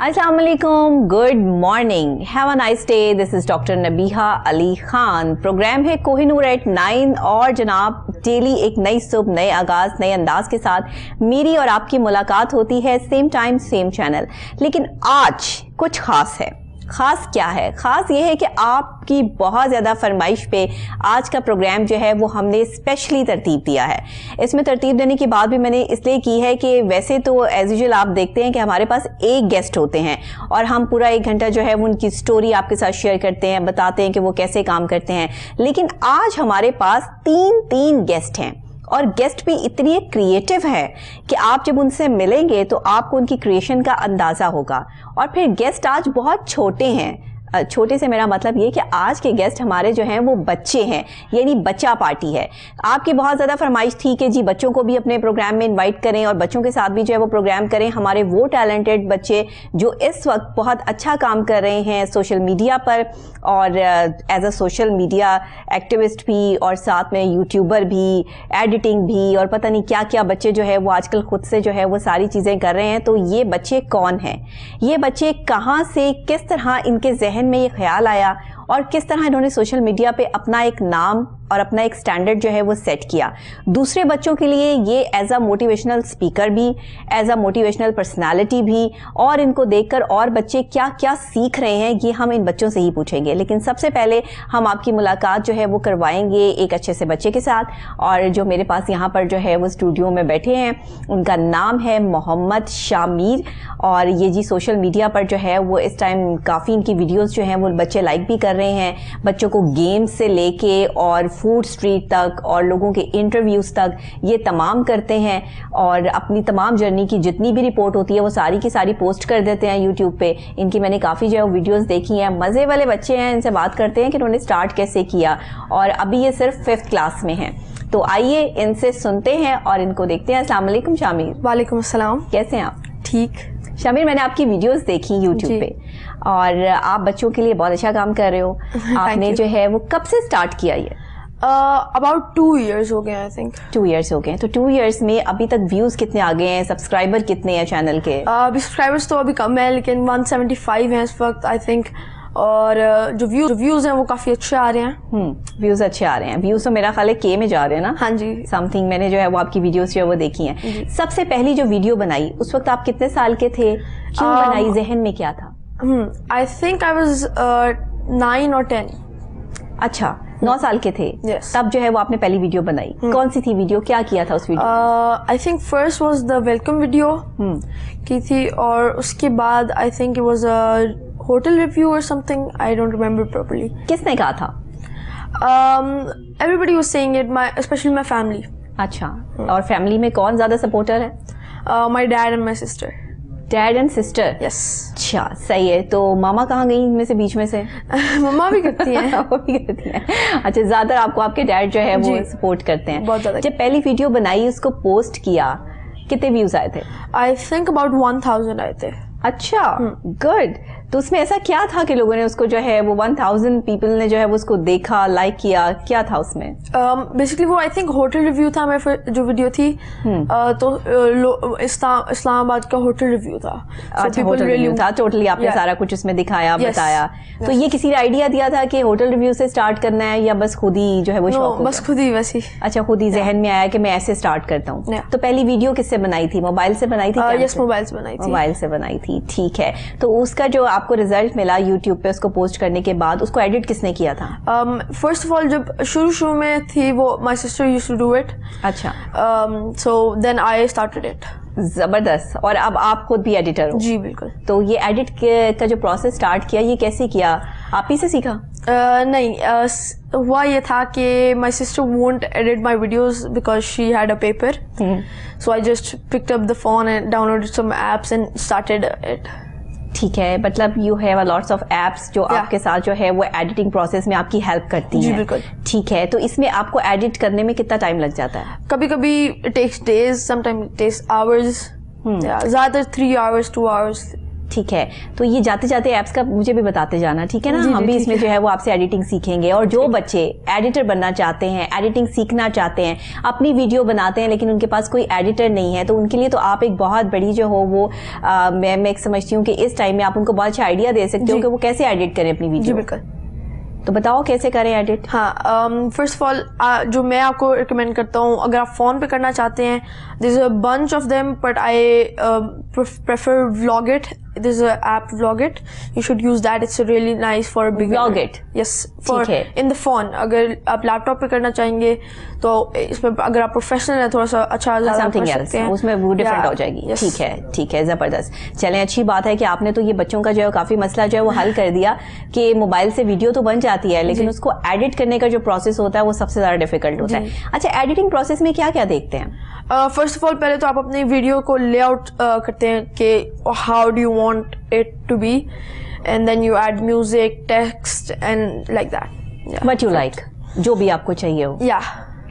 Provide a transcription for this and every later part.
Assalamu alaikum, good morning, have a nice day. This is Dr. Nabiha Ali Khan. Program है Kohinoor at 9 और जनाब daily एक नई सुबह नए आगाज नए अंदाज के साथ मेरी और आपकी मुलाकात होती है सेम टाइम सेम चैनल। लेकिन आज कुछ खास है। ख़ास क्या है? ख़ास ये है कि आपकी बहुत ज़्यादा फरमाइश पे आज का प्रोग्राम जो है वो हमने स्पेशली तरतीब दिया है। इसमें तरतीब देने की बात भी मैंने इसलिए की है कि वैसे तो एज यूजुअल आप देखते हैं कि हमारे पास एक गेस्ट होते हैं और हम पूरा 1 घंटा जो है वो उनकी स्टोरी आपके साथ शेयर करते हैं, बताते हैं कि वो कैसे काम करते हैं। लेकिन आज हमारे पास 3 गेस्ट हैं और गेस्ट भी इतनी क्रिएटिव है कि आप जब उनसे मिलेंगे तो आपको उनकी क्रिएशन का अंदाज़ा होगा। और फिर गेस्ट आज बहुत छोटे हैं। छोटे से मेरा मतलब ये कि आज के गेस्ट हमारे जो हैं वो बच्चे हैं, यानी बच्चा पार्टी है। आपकी बहुत ज़्यादा फरमाइश थी कि जी बच्चों को भी अपने प्रोग्राम में इनवाइट करें और बच्चों के साथ भी जो है वो प्रोग्राम करें। हमारे वो टैलेंटेड बच्चे जो इस वक्त बहुत अच्छा काम कर रहे हैं सोशल मीडिया पर और as a social media activist भी और साथ में यूट्यूबर भी, एडिटिंग भी और पता नहीं क्या क्या बच्चे जो है वो आजकल खुद से जो है वो सारी चीज़ें कर रहे हैं। तो ये बच्चे कौन हैं? ये बच्चे कहाँ से, किस तरह इनके जहन में ये ख्याल आया और किस तरह इन्होंने सोशल मीडिया पे अपना एक नाम और अपना एक स्टैंडर्ड जो है वो सेट किया। दूसरे बच्चों के लिए ये एज अ मोटिवेशनल स्पीकर भी, एज अ मोटिवेशनल पर्सनालिटी भी, और इनको देखकर और बच्चे क्या क्या सीख रहे हैं ये हम इन बच्चों से ही पूछेंगे। लेकिन सबसे पहले हम आपकी मुलाकात जो है वो करवाएंगे एक अच्छे से बच्चे के साथ। और जो मेरे पास यहाँ पर जो है वो स्टूडियो में बैठे हैं उनका नाम है मोहम्मद शामिर और ये जी सोशल मीडिया पर जो है वो इस टाइम काफ़ी इनकी वीडियोज़ जो हैं वो बच्चे लाइक भी कर रहे हैं। बच्चों को गेम्स से लेके और फूड स्ट्रीट तक और लोगों के इंटरव्यूज़ तक ये तमाम करते हैं और अपनी तमाम जर्नी की जितनी भी रिपोर्ट होती है वो सारी की सारी पोस्ट कर देते हैं यूट्यूब पे। इनकी मैंने काफ़ी जो है वीडियोज़ देखी हैं, मज़े वाले बच्चे हैं। इनसे बात करते हैं कि उन्होंने स्टार्ट कैसे किया और अभी ये सिर्फ 5th क्लास में हैं। तो आइए इनसे सुनते हैं और इनको देखते हैं। अस्सलाम वालेकुम शामिर। वालेकुम अस्सलाम। कैसे हैं आप? ठीक। शामिर, मैंने आपकी वीडियोस देखी यूट्यूब पे और आप बच्चों के लिए बहुत अच्छा काम कर रहे हो। आपने जो है वो कब से स्टार्ट किया ये? अबाउट 2 years हो गए, आई थिंक 2 years हो गए। तो 2 years में अभी तक व्यूज कितने आ गए हैं, सब्सक्राइबर कितने हैं चैनल के? अभी सब्सक्राइबर्स तो अभी कम है लेकिन 175 हैं इस वक्त आई थिंक। और जो व्यूज हैं वो काफ़ी अच्छे आ रहे हैं। व्यूज अच्छे आ रहे हैं। व्यूज तो मेरा ख्याल है के में जा रहे हैं ना? हाँ जी, समथिंग। मैंने जो है वो आपकी वीडियोस जो है वो देखी हैं। सबसे पहली जो वीडियो बनाई उस वक्त आप कितने साल के थे? क्यों बनाई? जहन में क्या था? I think I was 9 or 10। अच्छा, 9 साल के थे। Yes. तब जो है वो आपने पहली वीडियो बनाई। कौन सी थी वीडियो? क्या किया था उस video? I think first was the welcome video की थी और उसके बाद I think it was a hotel review और something, I don't remember properly. किसने कहा था? Everybody was saying it, specially my family. अच्छा, और फैमिली में कौन ज्यादा सपोर्टर है? My dad and my sister. Dad and sister? Yes. अच्छा, सही है। तो मामा कहाँ गई इनमें से, बीच में से? मम्मा भी करती हैं। वो भी करती हैं। अच्छा, ज्यादातर आपको आपके डैड जो है वो सपोर्ट करते हैं? बहुत ज्यादा। जब पहली वीडियो बनाई उसको पोस्ट किया कितने व्यूज आए थे? आई थिंक अबाउट 1000 आए थे। अच्छा, गुड। तो उसमें ऐसा क्या था कि लोगों ने उसको जो है वो 1000 पीपल ने जो है वो उसको देखा, लाइक किया? क्या था उसमें? बेसिकली वो आई थिंक होटल रिव्यू था। मेरी जो वीडियो थी तो इस्लामाबाद का होटल रिव्यू था। अच्छा, होटल रिव्यू था। टोटली आपने सारा कुछ उसमें दिखाया, बताया। तो ये किसी ने आइडिया दिया था कि होटल रिव्यू से स्टार्ट करना है या बस खुद ही जो है वो शौक? बस खुद ही वैसे। अच्छा, खुद ही जहन में आया कि मैं ऐसे स्टार्ट करता हूँ। तो पहली वीडियो किससे बनाई थी? मोबाइल से बनाई थी? यस, मोबाइल से बनाई थी। मोबाइल से बनाई थी, ठीक है। तो उसका जो आपको रिजल्ट मिला यूट्यूब पे उसको पोस्ट करने के बाद, उसको एडिट किसने किया था? फर्स्ट ऑफ ऑल जब शुरू में थी वो my sister used to do it. अच्छा। So then I started it. जबरदस्त। और अब आप खुद भी एडिटर हो? जी बिल्कुल। तो ये एडिट का जो प्रोसेस स्टार्ट किया ये कैसे किया? आप ही से सीखा? नहीं, हुआ ये था कि my sister won't edit my videos because she had a paper, so I just picked up the phone and downloaded some apps and started it. ठीक है, मतलब you have a lots of apps जो आपके साथ जो है वो editing process में आपकी हेल्प करती हैं। जी बिल्कुल। ठीक है, तो इसमें आपको एडिट करने में कितना टाइम लग जाता है? कभी कभी it takes days, sometime it takes hours, ज्यादातर 3 hours 2 hours ठीक है, तो ये जाते जाते ऐप्स का मुझे भी बताते जाना, ठीक है ना? जी, हम भी ठीक इसमें है। जो है वो आपसे एडिटिंग सीखेंगे। और जो बच्चे एडिटर बनना चाहते हैं, एडिटिंग सीखना चाहते हैं, अपनी वीडियो बनाते हैं लेकिन उनके पास कोई एडिटर नहीं है, तो उनके लिए तो आप एक बहुत बड़ी जो हो वो मैं समझती हूँ कि इस टाइम में आप उनको बहुत अच्छा आइडिया दे सकते हो कि वो कैसे एडिट करें अपनी जी वीडियो। बिल्कुल। तो बताओ कैसे करें एडिट। हाँ, फर्स्ट ऑफ ऑल जो मैं आपको रिकमेंड करता हूँ, अगर आप फ़ोन पे करना चाहते हैं, this is a bunch of them but I prefer Vlogit. There's an app Vlogit. You should use that. It's really nice for a beginner. Vlogit. Yes, for ठीक है। in the phone. अगर आप laptop पे करना चाहेंगे तो इसमें अगर आप प्रोफेशनल है थोड़ा सा अच्छा ज़्यादा समथिंग कर एल्स, सकते हैं। उसमें वो डिफरेंट हो जाएगी। yes. ठीक है, जबरदस्त। चलें, अच्छी बात है कि आपने तो ये बच्चों का जो है काफी मसला जो है वो हल कर दिया कि मोबाइल से वीडियो तो बन जाती है लेकिन उसको एडिट करने का जो प्रोसेस होता है वो सबसे ज्यादा डिफिकल्ट होता है। अच्छा, एडिटिंग प्रोसेस में क्या क्या देखते हैं? फर्स्ट ऑफ ऑल पहले तो आप अपनी वीडियो को लेआउट करते हैं कि how do you want it to be, and then you add music, text and like that. What you like, जो भी आपको चाहिए हो। या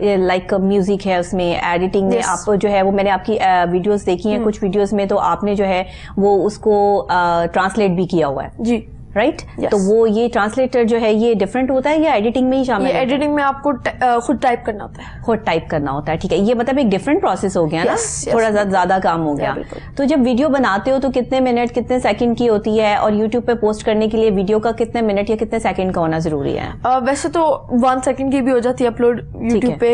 लाइक म्यूजिक है उसमें, एडिटिंग में Yes. आप जो है वो मैंने आपकी वीडियोस देखी हैं, कुछ वीडियोस में तो आपने जो है वो उसको ट्रांसलेट भी किया हुआ है, जी। राइट? Yes. तो वो ये ट्रांसलेटर जो है ये डिफरेंट होता है या एडिटिंग में ही शामिल ये है? एडिटिंग में आपको खुद टाइप करना होता है। खुद टाइप करना होता है, ठीक है। ये मतलब एक डिफरेंट प्रोसेस हो गया ना, Yes, yes, थोड़ा ज्यादा काम हो गया। बिल्कुल। तो जब वीडियो बनाते हो तो कितने मिनट कितने सेकंड की होती है, और यूट्यूब पे पोस्ट करने के लिए वीडियो का कितने मिनट या कितने सेकंड का होना जरूरी है? वैसे तो 1 सेकंड की भी हो जाती है अपलोड यूट्यूब पे।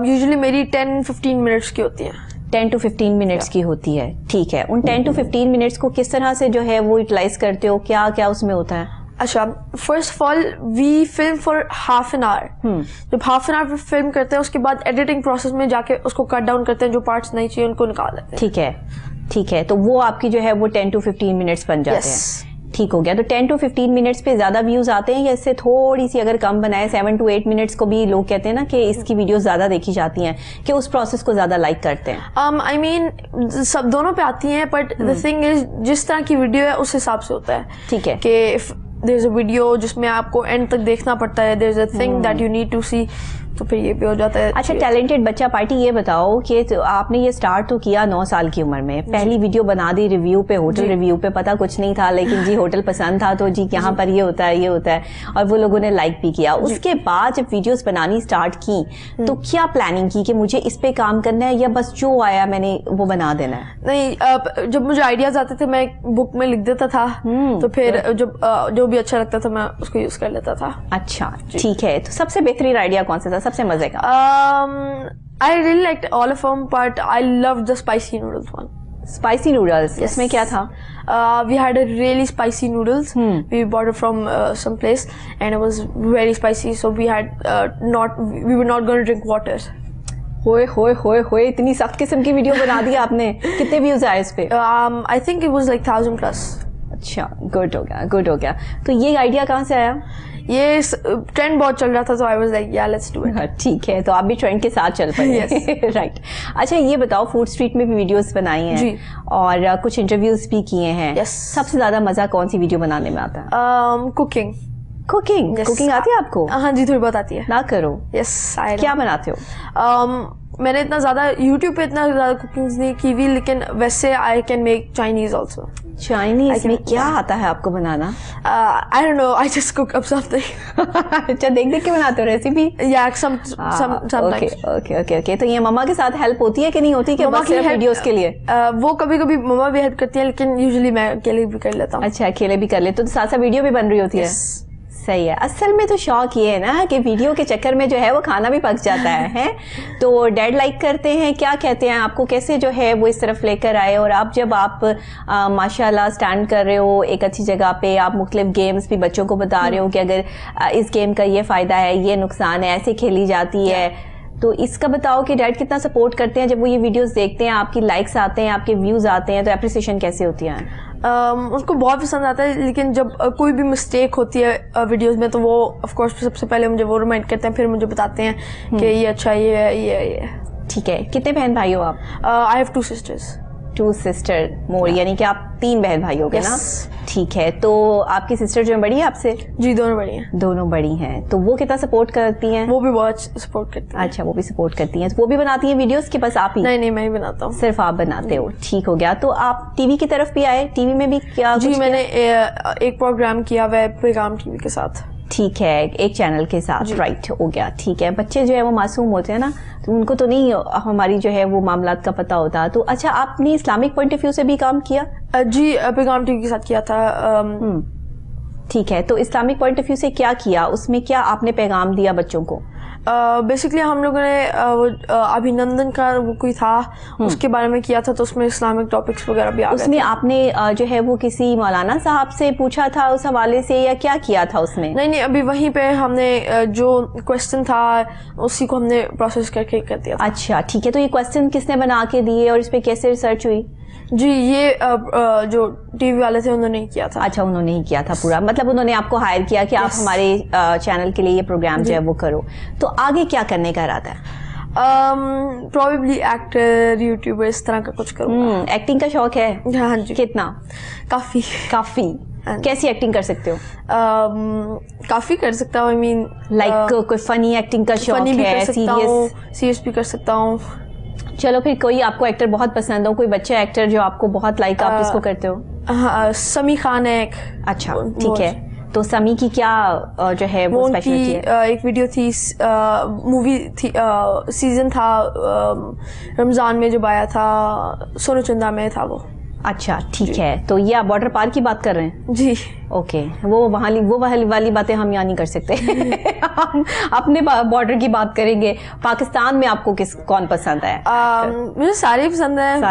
यूजुअली मेरी 10-15 मिनट्स की होती है। 10 to 15 मिनट्स की होती है, ठीक है। उन 10 to 15 मिनट्स को किस तरह से जो है वो यूटिलाइज करते हो, क्या क्या उसमें होता है? अच्छा, first of all we film for half an hour. जब हाफ एन आवर फिल्म करते हैं उसके बाद एडिटिंग प्रोसेस में जाके उसको कट डाउन करते हैं, जो पार्ट्स नहीं चाहिए उनको निकाल देते हैं। ठीक है, तो वो आपकी जो है वो 10 to 15 मिनट्स बन जाते Yes. हैं। ठीक हो गया। तो 10 to 15 मिनट्स पे ज्यादा व्यूज आते हैं या इससे थोड़ी सी अगर कम बनाए 7 to 8 मिनट्स को भी लोग कहते हैं ना कि इसकी वीडियो ज्यादा देखी जाती हैं, कि उस प्रोसेस को ज्यादा लाइक करते हैं? आई मीन सब दोनों पे आती हैं, बट द थिंग इज जिस तरह की वीडियो है उस हिसाब से होता है। ठीक है कि if there is a video जिसमें आपको एंड तक देखना पड़ता है, there is a thing that you need to see, तो फिर ये भी हो जाता है। अच्छा, टैलेंटेड बच्चा पार्टी, ये बताओ कि तो आपने ये स्टार्ट तो किया 9 साल की उम्र में, पहली वीडियो बना दी रिव्यू पे, होटल रिव्यू पे, पता कुछ नहीं था लेकिन जी होटल पसंद था तो जी यहाँ पर ये होता है और वो लोगों ने लाइक भी किया। उसके बाद जब वीडियोस बनानी स्टार्ट की तो क्या प्लानिंग की कि मुझे इस पे काम करना है या बस जो आया मैंने वो बना देना है? नहीं, जब मुझे आइडियाज आते थे मैं बुक में लिख देता था, तो फिर जब जो भी अच्छा लगता था मैं उसको यूज कर लेता था। अच्छा, ठीक है। तो सबसे बेहतरीन आइडिया कौन सा था, सबसे मजे का? I really liked all of them, but I loved the spicy noodles one. Spicy noodles, इसमें क्या था? We had a really spicy noodles. We bought it from some place, and it was very spicy. So we were not going to drink water. होए इतनी सख्त किस्म की video बना दी आपने। कितने व्यूज आए इस पे? I think it was like 1,000 plus. अच्छा, गुड हो गया। तो ये आइडिया कहाँ से आया? ये ट्रेंड बहुत चल रहा था, तो आई वाज लाइक या लेट्स डू इट। ठीक है, तो आप भी ट्रेंड के साथ चल पड़े। राइट। अच्छा, ये बताओ, फूड स्ट्रीट में भी वीडियोस बनाई हैं जी। और कुछ इंटरव्यूज भी किए हैं। Yes. सबसे ज्यादा मजा कौन सी वीडियो बनाने में आता है? कुकिंग। कुकिंग आती है आपको? हाँ जी, थोड़ी बहुत आती है। ना करो। यस, क्या बनाते हो? मैंने इतना ज्यादा यूट्यूब पे इतना ज्यादा कुकिंग नहीं की हुई, लेकिन वैसे I can make Chinese also. Chinese में क्या आता है आपको बनाना? I don't know, I just cook up something. अच्छा, देख के बनाते हो रेसिपी? या समटाइम्स। ओके। तो ये मम्मा के साथ हेल्प होती है कि नहीं होती, कि बस सिर्फ वीडियोस के लिए? वो कभी कभी मम्मा भी हेल्प करती है, लेकिन यूजुअली मैं अकेले भी कर लेता हूँ। अच्छा, अकेले भी कर ले, तो साथ साथ वीडियो भी बन रही होती है? सही है। असल में तो शौक ये है ना कि वीडियो के चक्कर में जो है वो खाना भी पक जाता है तो डैड लाइक करते हैं, क्या कहते हैं आपको, कैसे जो है वो इस तरफ लेकर आए? और आप जब आप माशाल्लाह स्टैंड कर रहे हो एक अच्छी जगह पे, आप मुख्तलिफ गेम्स भी बच्चों को बता रहे हो कि अगर इस गेम का ये फ़ायदा है, ये नुकसान है, ऐसे खेली जाती है, तो इसका बताओ कि डैड कितना सपोर्ट करते हैं जब वो ये वीडियोस देखते हैं, आपकी लाइक्स आते हैं, आपके व्यूज़ आते हैं, तो एप्रिसिएशन कैसे होती है? उनको बहुत पसंद आता है, लेकिन जब कोई भी मिस्टेक होती है वीडियोस में तो वो ऑफ कोर्स सबसे पहले मुझे वो रिमाइंड करते हैं, फिर मुझे बताते हैं कि ये अच्छा ये है। ठीक है। कितने बहन भाई हो आप? I have 2 sisters. 2 सिस्टर मोर, यानी कि आप 3 बहन भाई हो गए ना? ठीक है, तो आपकी सिस्टर जो है बड़ी है आपसे? जी, दोनों बड़ी हैं। दोनों बड़ी हैं, तो वो कितना सपोर्ट करती हैं? वो भी बहुत सपोर्ट करती हैं। अच्छा, वो भी सपोर्ट करती हैं। तो वो भी बनाती हैं वीडियोस कि बस आप ही? नहीं, मैं ही बनाता हूँ। सिर्फ आप बनाते हो, ठीक हो गया। तो आप टीवी की तरफ भी आए, टीवी में भी क्या? जी, मैंने एक प्रोग्राम किया हुआ है पैगाम टीवी के साथ। ठीक है, एक चैनल के साथ, राइट, हो गया, ठीक है। बच्चे जो है वो मासूम होते हैं ना, तो उनको तो नहीं हमारी जो है वो मामलात का पता होता। तो अच्छा, आपने इस्लामिक पॉइंट ऑफ व्यू से भी काम किया? जी, पैगाम टीवी के साथ किया था। ठीक है, तो इस्लामिक पॉइंट ऑफ व्यू से क्या किया, उसमें क्या आपने पैगाम दिया बच्चों को? बेसिकली हम लोगों ने वो अभिनंदन का वो कोई था, उसके बारे में किया था, तो उसमें इस्लामिक टॉपिक्स वगैरह भी आ गए। उसमें आपने जो है वो किसी मौलाना साहब से पूछा था उस हवाले से, या क्या किया था उसमें? नहीं, अभी वहीं पे हमने जो क्वेश्चन था उसी को हमने प्रोसेस करके कर दिया था। अच्छा, ठीक है। तो ये क्वेश्चन किसने बना के दिए और इस पे कैसे रिसर्च हुई? जी, ये जो टीवी वाले थे उन्होंने किया था। अच्छा, उन्होंने ही किया था पूरा, मतलब उन्होंने आपको हायर किया कि आप हमारे चैनल के लिए ये प्रोग्राम जो है वो करो। तो आगे क्या करने का इरादा है? प्रोबेबली एक्टर, यूट्यूबर, इस तरह का कुछ करूँगा। एक्टिंग का शौक है? हाँ जी। कितना? काफी। कैसी एक्टिंग कर सकते हो? काफी कर सकता हूँ। आई मीन लाइक कोई फनी एक्टिंग का शौक है? सीरियस भी कर सकता हूँ। चलो फिर, कोई आपको एक्टर बहुत पसंद हो, कोई बच्चा एक्टर जो आपको बहुत लाइक, आप किसको करते हो? समी खान है एक। अच्छा, ठीक है। तो समी की क्या जो है वो स्पेशलिटी है? एक वीडियो थी, मूवी थी, सीजन था रमजान में जब आया था, सोनू चंदा में था वो। अच्छा, ठीक है। तो ये आप वाटर पार्क की बात कर रहे हैं? जी। ओके, वो वाली बातें हम यहाँ नहीं कर सकते। हम अपने बॉर्डर की बात करेंगे। पाकिस्तान में आपको कौन पसंद है? मुझे सारे पसंद हैं।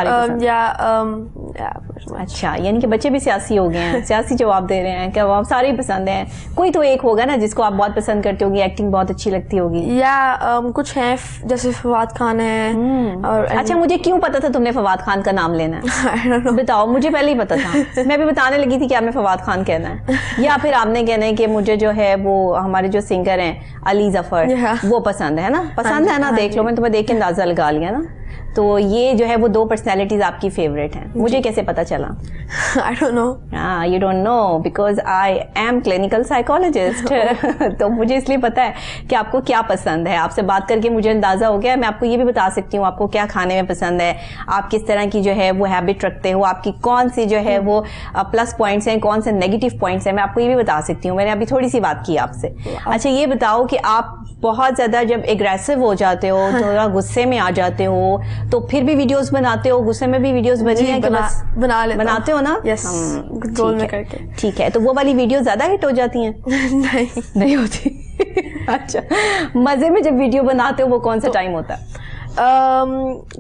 अच्छा, यानी कि बच्चे भी सियासी हो गए हैं, सियासी जवाब दे रहे हैं क्या? आप सारे ही पसंद हैं? कोई तो एक होगा ना जिसको आप बहुत पसंद करते होगी, एक्टिंग बहुत अच्छी लगती होगी? या कुछ हैं जैसे फवाद खान है। और अच्छा, मुझे क्यों पता था तुमने फवाद खान का नाम लेना है? बताओ, मुझे पहले ही पता था। मैं भी बताने लगी थी कि आपने फवाद खान कहना है, या फिर आपने कहना है कि मुझे जो है वो हमारे जो सिंगर हैं अली जफर, वो पसंद है ना? पसंद है ना? देख लो, मैंने तुम्हें देख के अंदाजा लगा लिया ना। तो ये जो है वो 2 पर्सनैलिटीज आपकी फेवरेट हैं। मुझे कैसे पता चला? I don't know. You don't know because I am clinical psychologist. तो मुझे इसलिए पता है कि आपको क्या पसंद है। आपसे बात करके मुझे अंदाजा हो गया। मैं आपको ये भी बता सकती हूँ आपको क्या खाने में पसंद है, आप किस तरह की जो है वो हैबिट रखते हो, आपकी कौन सी जो है वो प्लस पॉइंट्स हैं, कौन से नेगेटिव पॉइंट्स हैं, मैं आपको ये भी बता सकती हूँ। मैंने अभी थोड़ी सी बात की आपसे। अच्छा, ये बताओ कि आप बहुत ज़्यादा जब एग्रेसिव हो जाते हो, थोड़ा गुस्से में आ जाते हो, तो फिर भी वीडियोस बनाते हो? गुस्से में भी वीडियोस बनी है कि बस बनाते हो ना? यस, कंट्रोल में करके। ठीक है, तो वो वाली वीडियो ज्यादा हिट हो जाती हैं? नहीं होती। अच्छा, मजे में जब वीडियो बनाते हो वो कौन सा टाइम होता है?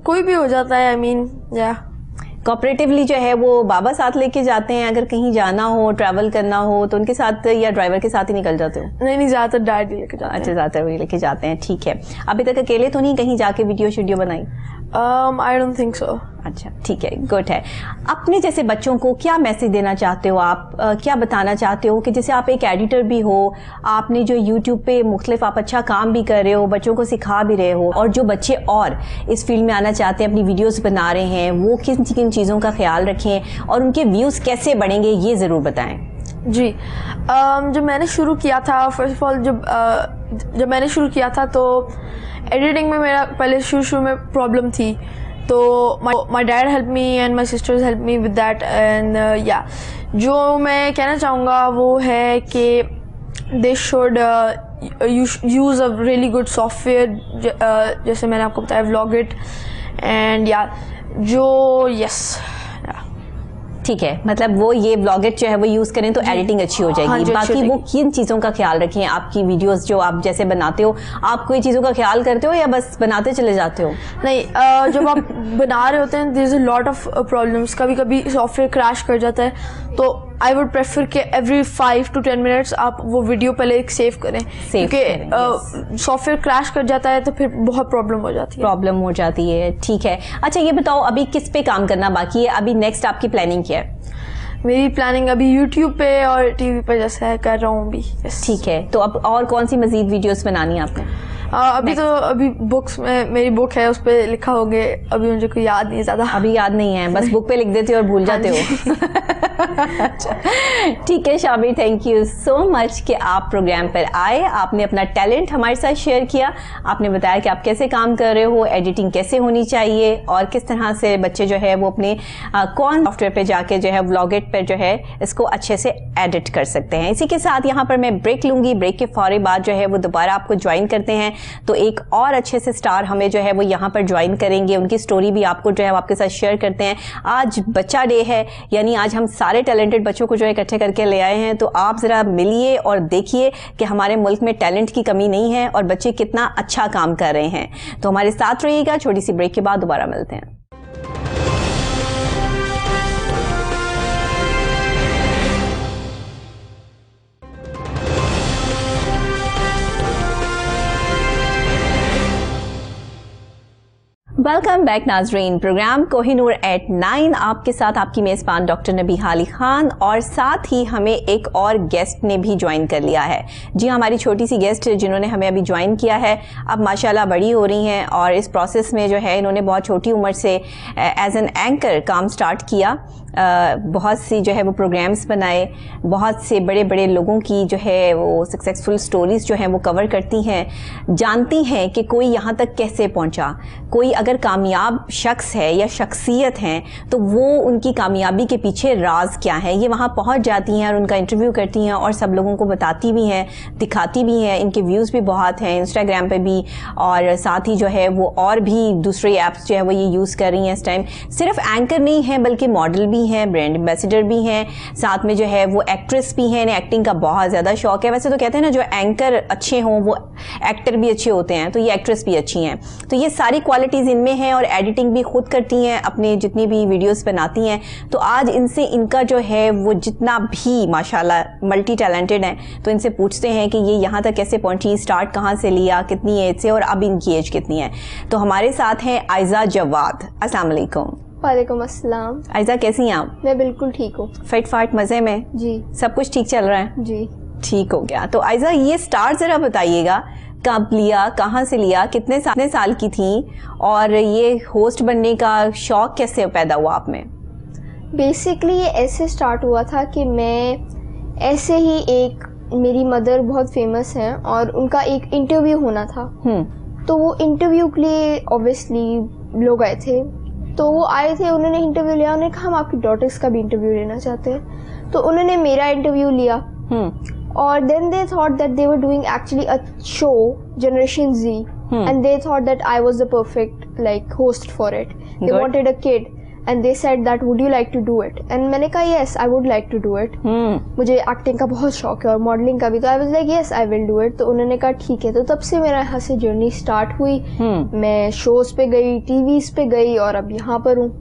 कोई भी हो जाता है। आई मीन कोऑपरेटिवली जो है वो बाबा साथ लेके जाते हैं, अगर कहीं जाना हो, ट्रैवल करना हो तो उनके साथ, या ड्राइवर के साथ ही निकल जाते हो? नहीं, ज्यादातर डैड ही लेके जाते हैं। अच्छा, ज्यादातर वही लेके जाते हैं, ठीक है। अभी तक अकेले तो नहीं कहीं जाके वीडियो बनाई? I don't think so. अच्छा, ठीक है, गुड है। अपने जैसे बच्चों को क्या मैसेज देना चाहते हो आप? क्या बताना चाहते हो कि जैसे आप एक एडिटर भी हो, आपने जो यूट्यूब पे मुख्तलिफ आप अच्छा काम भी कर रहे हो, बच्चों को सिखा भी रहे हो, और जो बच्चे और इस फील्ड में आना चाहते हैं, अपनी वीडियोस बना रहे हैं, वो किन किन चीज़ों का ख्याल रखें और उनके व्यूज़ कैसे बढ़ेंगे, ये ज़रूर बताएं। जी, जब मैंने शुरू किया था, फर्स्ट ऑफ ऑल जब मैंने शुरू किया था तो एडिटिंग में मेरा पहले शुरू में प्रॉब्लम थी, तो my dad help me and my sisters help me with that. And जो मैं कहना चाहूँगा वो है कि they should use a really good software, जैसे मैंने आपको बताया व्लॉगिट, एंड ठीक है, मतलब वो ये व्लॉगिट जो है वो यूज करें तो एडिटिंग अच्छी हो जाएगी। हाँ, बाकी वो किन चीज़ों का ख्याल रखें? आपकी वीडियोस जो आप जैसे बनाते हो, आप कोई चीज़ों का ख्याल करते हो या बस बनाते चले जाते हो? नहीं, जब आप बना रहे होते हैं there is a lot of problems. कभी कभी सॉफ्टवेयर क्रैश कर जाता है, तो आई वुड प्रेफर कि एवरी 5 to 10 minutes आप वो वीडियो पहले एक सेव करें, क्योंकि सॉफ्टवेयर क्रैश कर जाता है तो फिर बहुत प्रॉब्लम हो जाती है। ठीक है, अच्छा ये बताओ अभी किस पे काम करना बाकी है? अभी नेक्स्ट आपकी प्लानिंग क्या है? मेरी प्लानिंग अभी यूट्यूब पे और टीवी पे जैसा है कर रहा हूँ अभी। ठीक है, तो अब और कौन सी मजीद वीडियोस बनानी है आपने? अभी बुक्स में मेरी बुक है, उस पर लिखा होगे, अभी मुझे कोई याद नहीं ज़्यादा। अभी याद नहीं है, बस बुक पे लिख देते हो और भूल जाते हो। ठीक है Shabir, thank you so much कि आप प्रोग्राम पर आए, आपने अपना टैलेंट हमारे साथ शेयर किया, आपने बताया कि आप कैसे काम कर रहे हो, एडिटिंग कैसे होनी चाहिए और किस तरह से बच्चे जो है वो अपने कौन सॉफ्टवेयर पे जाके जो है व्लॉगिट पर जो है इसको अच्छे से एडिट कर सकते हैं। इसी के साथ यहाँ पर मैं ब्रेक लूंगी, ब्रेक के फौरी बाद जो है वो दोबारा आपको ज्वाइन करते हैं, तो एक और अच्छे से स्टार हमें जो है वो यहाँ पर ज्वाइन करेंगे, उनकी स्टोरी भी आपको जो है आपके साथ शेयर करते हैं। आज बच्चा डे है, यानी आज हम सारे टैलेंटेड बच्चों को जो है इकट्ठे करके ले आए हैं, तो आप ज़रा मिलिए और देखिए कि हमारे मुल्क में टैलेंट की कमी नहीं है और बच्चे कितना अच्छा काम कर रहे हैं। तो हमारे साथ रहिएगा, छोटी सी ब्रेक के बाद दोबारा मिलते हैं। वेलकम बैक नाजरीन, प्रोग्राम कोहिनूर एट 9, आपके साथ आपकी मेज़बान डॉक्टर नबीहा अली खान, और साथ ही हमें एक और गेस्ट ने भी ज्वाइन कर लिया है। जी, हमारी छोटी सी गेस्ट जिन्होंने हमें अभी ज्वाइन किया है, अब माशाल्लाह बड़ी हो रही हैं और इस प्रोसेस में जो है इन्होंने बहुत छोटी उम्र से एज एन एंकर काम स्टार्ट किया। बहुत सी जो है वो प्रोग्राम्स बनाए, बहुत से बड़े बड़े लोगों की जो है वो सक्सेसफुल स्टोरीज़ जो हैं वो कवर करती हैं, जानती हैं कि कोई यहाँ तक कैसे पहुँचा, कोई अगर कामयाब शख्स है या शख्सियत हैं तो वो उनकी कामयाबी के पीछे राज क्या है, ये वहाँ पहुँच जाती हैं और उनका इंटरव्यू करती हैं और सब लोगों को बताती भी हैं, दिखाती भी हैं। इनके व्यूज़ भी बहुत हैं इंस्टाग्राम पे भी, और साथ ही जो है वो और भी दूसरे ऐप्स जो है वो ये यूज़ कर रही हैं इस टाइम। सिर्फ एंकर नहीं है बल्कि मॉडल भी हैं, ब्रांड एम्बेसडर भी हैं, साथ में जो है वो एक्ट्रेस भी हैं, इन्हें एक्टिंग का बहुत ज़्यादा शौक है। वैसे तो कहते हैं ना जो एंकर अच्छे हों वो एक्टर भी अच्छे होते हैं, तो ये एक्ट्रेस भी अच्छी हैं। तो ये सारी क्वालिटीज़ इनमें हैं और एडिटिंग भी खुद करती हैं, अपने जितनी भी वीडियोस बनाती हैं। तो आज इनसे इनका जो है वो जितना भी माशाल्लाह मल्टी टैलेंटेड हैं, तो इनसे पूछते हैं कि ये यहाँ तक कैसे पहुँची, स्टार्ट कहाँ से लिया, कितनी एज से, और अब इनकी एज कितनी है। तो हमारे साथ हैं आयजा जवाद। अस्सलाम वालेकुम। वालेकुम अस्सलाम। आयजा कैसी हैं आप? मैं बिल्कुल ठीक हूँ। फिट फाट मज़े में? जी। सब कुछ ठीक चल रहा है? जी ठीक हो गया। तो आयजा ये स्टार ज़रा बताइएगा, कब लिया, कहाँ से लिया, कितने साल की थी, और ये होस्ट बनने का शौक कैसे पैदा हुआ आप में? बेसिकली ये ऐसे स्टार्ट हुआ था कि मैं ऐसे ही एक, मेरी मदर बहुत फेमस हैं और उनका एक इंटरव्यू होना था, तो वो इंटरव्यू के लिए ऑब्वियसली लोग आए थे, तो वो आए थे, उन्होंने इंटरव्यू लिया, उन्होंने कहा हम आपकी डॉटर्स का भी इंटरव्यू लेना चाहते हैं, तो उन्होंने मेरा इंटरव्यू लिया। और then they thought that they were doing actually a show, Generation Z, and they thought that I was the perfect like host for it. They wanted a kid and they said that would you like to do it? And मैंने कहा yes, I would like to do it. मुझे acting का बहुत शौक है और modelling का भी, तो I was like yes, I will do it. तो उन्होंने कहा ठीक है, तो तब से मेरा यहाँ से जर्नी स्टार्ट हुई। मैं शोज पे गई, टीवीज पे गई और अब यहाँ पर हूँ।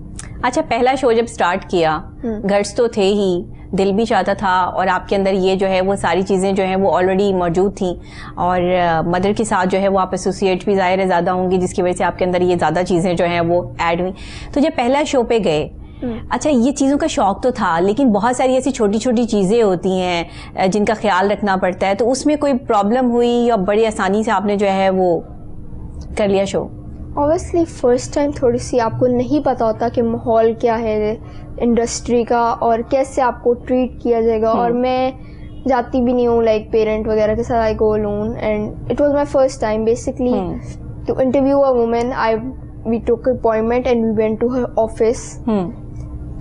अच्छा, पहला शो जब स्टार्ट किया, गर्ट्स तो थे ही, दिल भी चाहता था, और आपके अंदर ये जो है वो सारी चीज़ें जो हैं वो ऑलरेडी मौजूद थी, और मदर के साथ जो है वो आप एसोसिएट भी ज़ाहिर है ज़्यादा होंगी, जिसकी वजह से आपके अंदर ये ज़्यादा चीज़ें जो हैं वो ऐड हुई। तो जब पहला शो पे गए, अच्छा ये चीज़ों का शौक तो था, लेकिन बहुत सारी ऐसी छोटी छोटी चीज़ें होती हैं जिनका ख्याल रखना पड़ता है, तो उसमें कोई प्रॉब्लम हुई या बड़ी आसानी से आपने जो है वो कर लिया शो? ऑब्वियसली फर्स्ट टाइम थोड़ी सी आपको नहीं पता होता कि माहौल क्या है इंडस्ट्री का और कैसे आपको ट्रीट किया जाएगा, और मैं जाती भी नहीं हूँ लाइक पेरेंट वगैरह के साथ, I go alone, and it was my first time basically to interview a woman. We took appointment and we went to her office,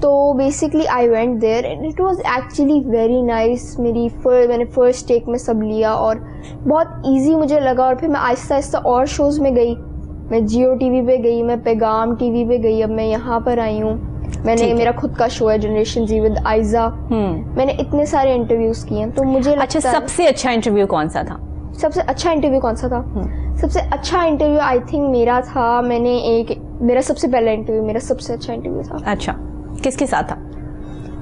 तो basically I went there and it was actually very nice. मैंने first take में सब लिया और बहुत easy मुझे लगा, और फिर मैं आहिस्ता आहिस्ता और शोज़ में गई, मैं जियो टीवी पे गई, मैं पैगाम टीवी पे गई, अब मैं यहाँ पर आई हूँ। मैंने मेरा खुद का शो है जनरेशन जी विद आयजा। मैंने इतने सारे इंटरव्यूज किए हैं, तो मुझे अच्छा सबसे अच्छा इंटरव्यू कौन सा था? सबसे अच्छा इंटरव्यू कौन सा था? सबसे अच्छा इंटरव्यू आई थिंक मेरा था, मेरा सबसे पहला इंटरव्यू मेरा सबसे अच्छा इंटरव्यू था। अच्छा, किसके साथ था?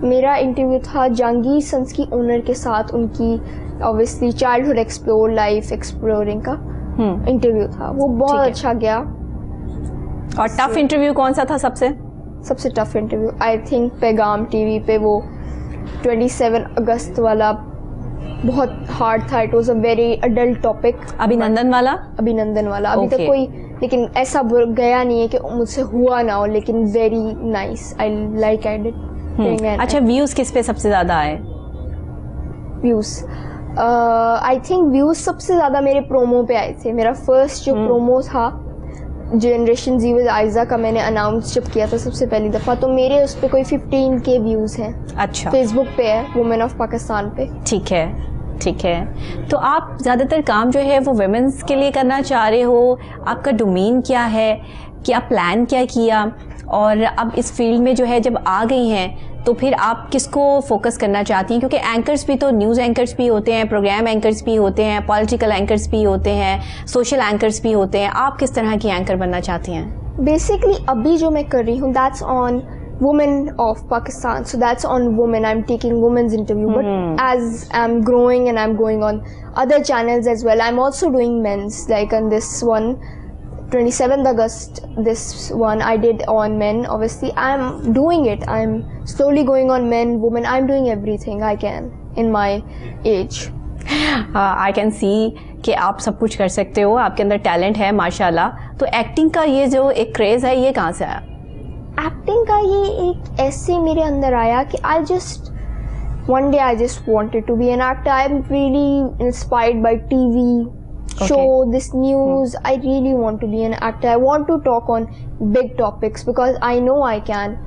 मेरा इंटरव्यू था जहांगीर सन्स की ओनर के साथ, उनकी obviously childhood explore, life exploring का इंटरव्यू था, वो बहुत अच्छा गया। और टफ इंटरव्यू कौन सा था सबसे टफ इंटरव्यू? आई थिंक पैगाम टीवी पे वो 27 अगस्त वाला बहुत हार्ड था. It was a very adult topic. अभिनंदन वाला अभी तक कोई लेकिन ऐसा गया नहीं है कि मुझसे हुआ ना हो, लेकिन very nice. I like it. अच्छा, व्यूज किस पे सबसे ज्यादा आए? व्यूज आई थिंक व्यूज सबसे ज़्यादा मेरे प्रोमो पे आए थे. मेरा फर्स्ट जो प्रोमो था जनरेशन जी विद आयजा का, मैंने अनाउंस जब किया था सबसे पहली दफ़ा, तो मेरे उस पर कोई 15K व्यूज़ हैं. अच्छा. फेसबुक पे है, वुमेन ऑफ पाकिस्तान पे. ठीक है. तो आप ज़्यादातर काम जो है वो वुमेन्स के लिए करना चाह रहे हो, आपका डोमेन क्या है, क्या प्लान क्या किया, और अब इस फील्ड में जो है जब आ गई हैं तो फिर आप किसको फोकस करना चाहती हैं? क्योंकि एंकर्स भी तो न्यूज़ एंकर्स भी होते हैं, प्रोग्राम एंकर्स भी होते हैं, पॉलिटिकल एंकर्स भी होते हैं, सोशल एंकर्स भी होते हैं. आप किस तरह की एंकर बनना चाहती हैं? बेसिकली अभी जो मैं कर रही हूँ that's on women of Pakistan, so that's on women. I'm taking women's interview, but as I'm growing and I'm going on other channels as well, I'm also doing men's, like on this one 27th August, this one I did on men. Obviously I'm doing it, I'm slowly going on men, women, I'm doing everything I can in my age. I can see कि आप सब कुछ कर सकते हो, आपके अंदर talent है माशाल्लाह. तो एक्टिंग का ये जो एक क्रेज़ है, ये कहाँ से आया? एक्टिंग का ये एक ऐसे मेरे अंदर आया कि one day I just wanted to be an actor. I'm really inspired by TV show, this news. I really want to be an actor. I want to talk on big topics because I know I can.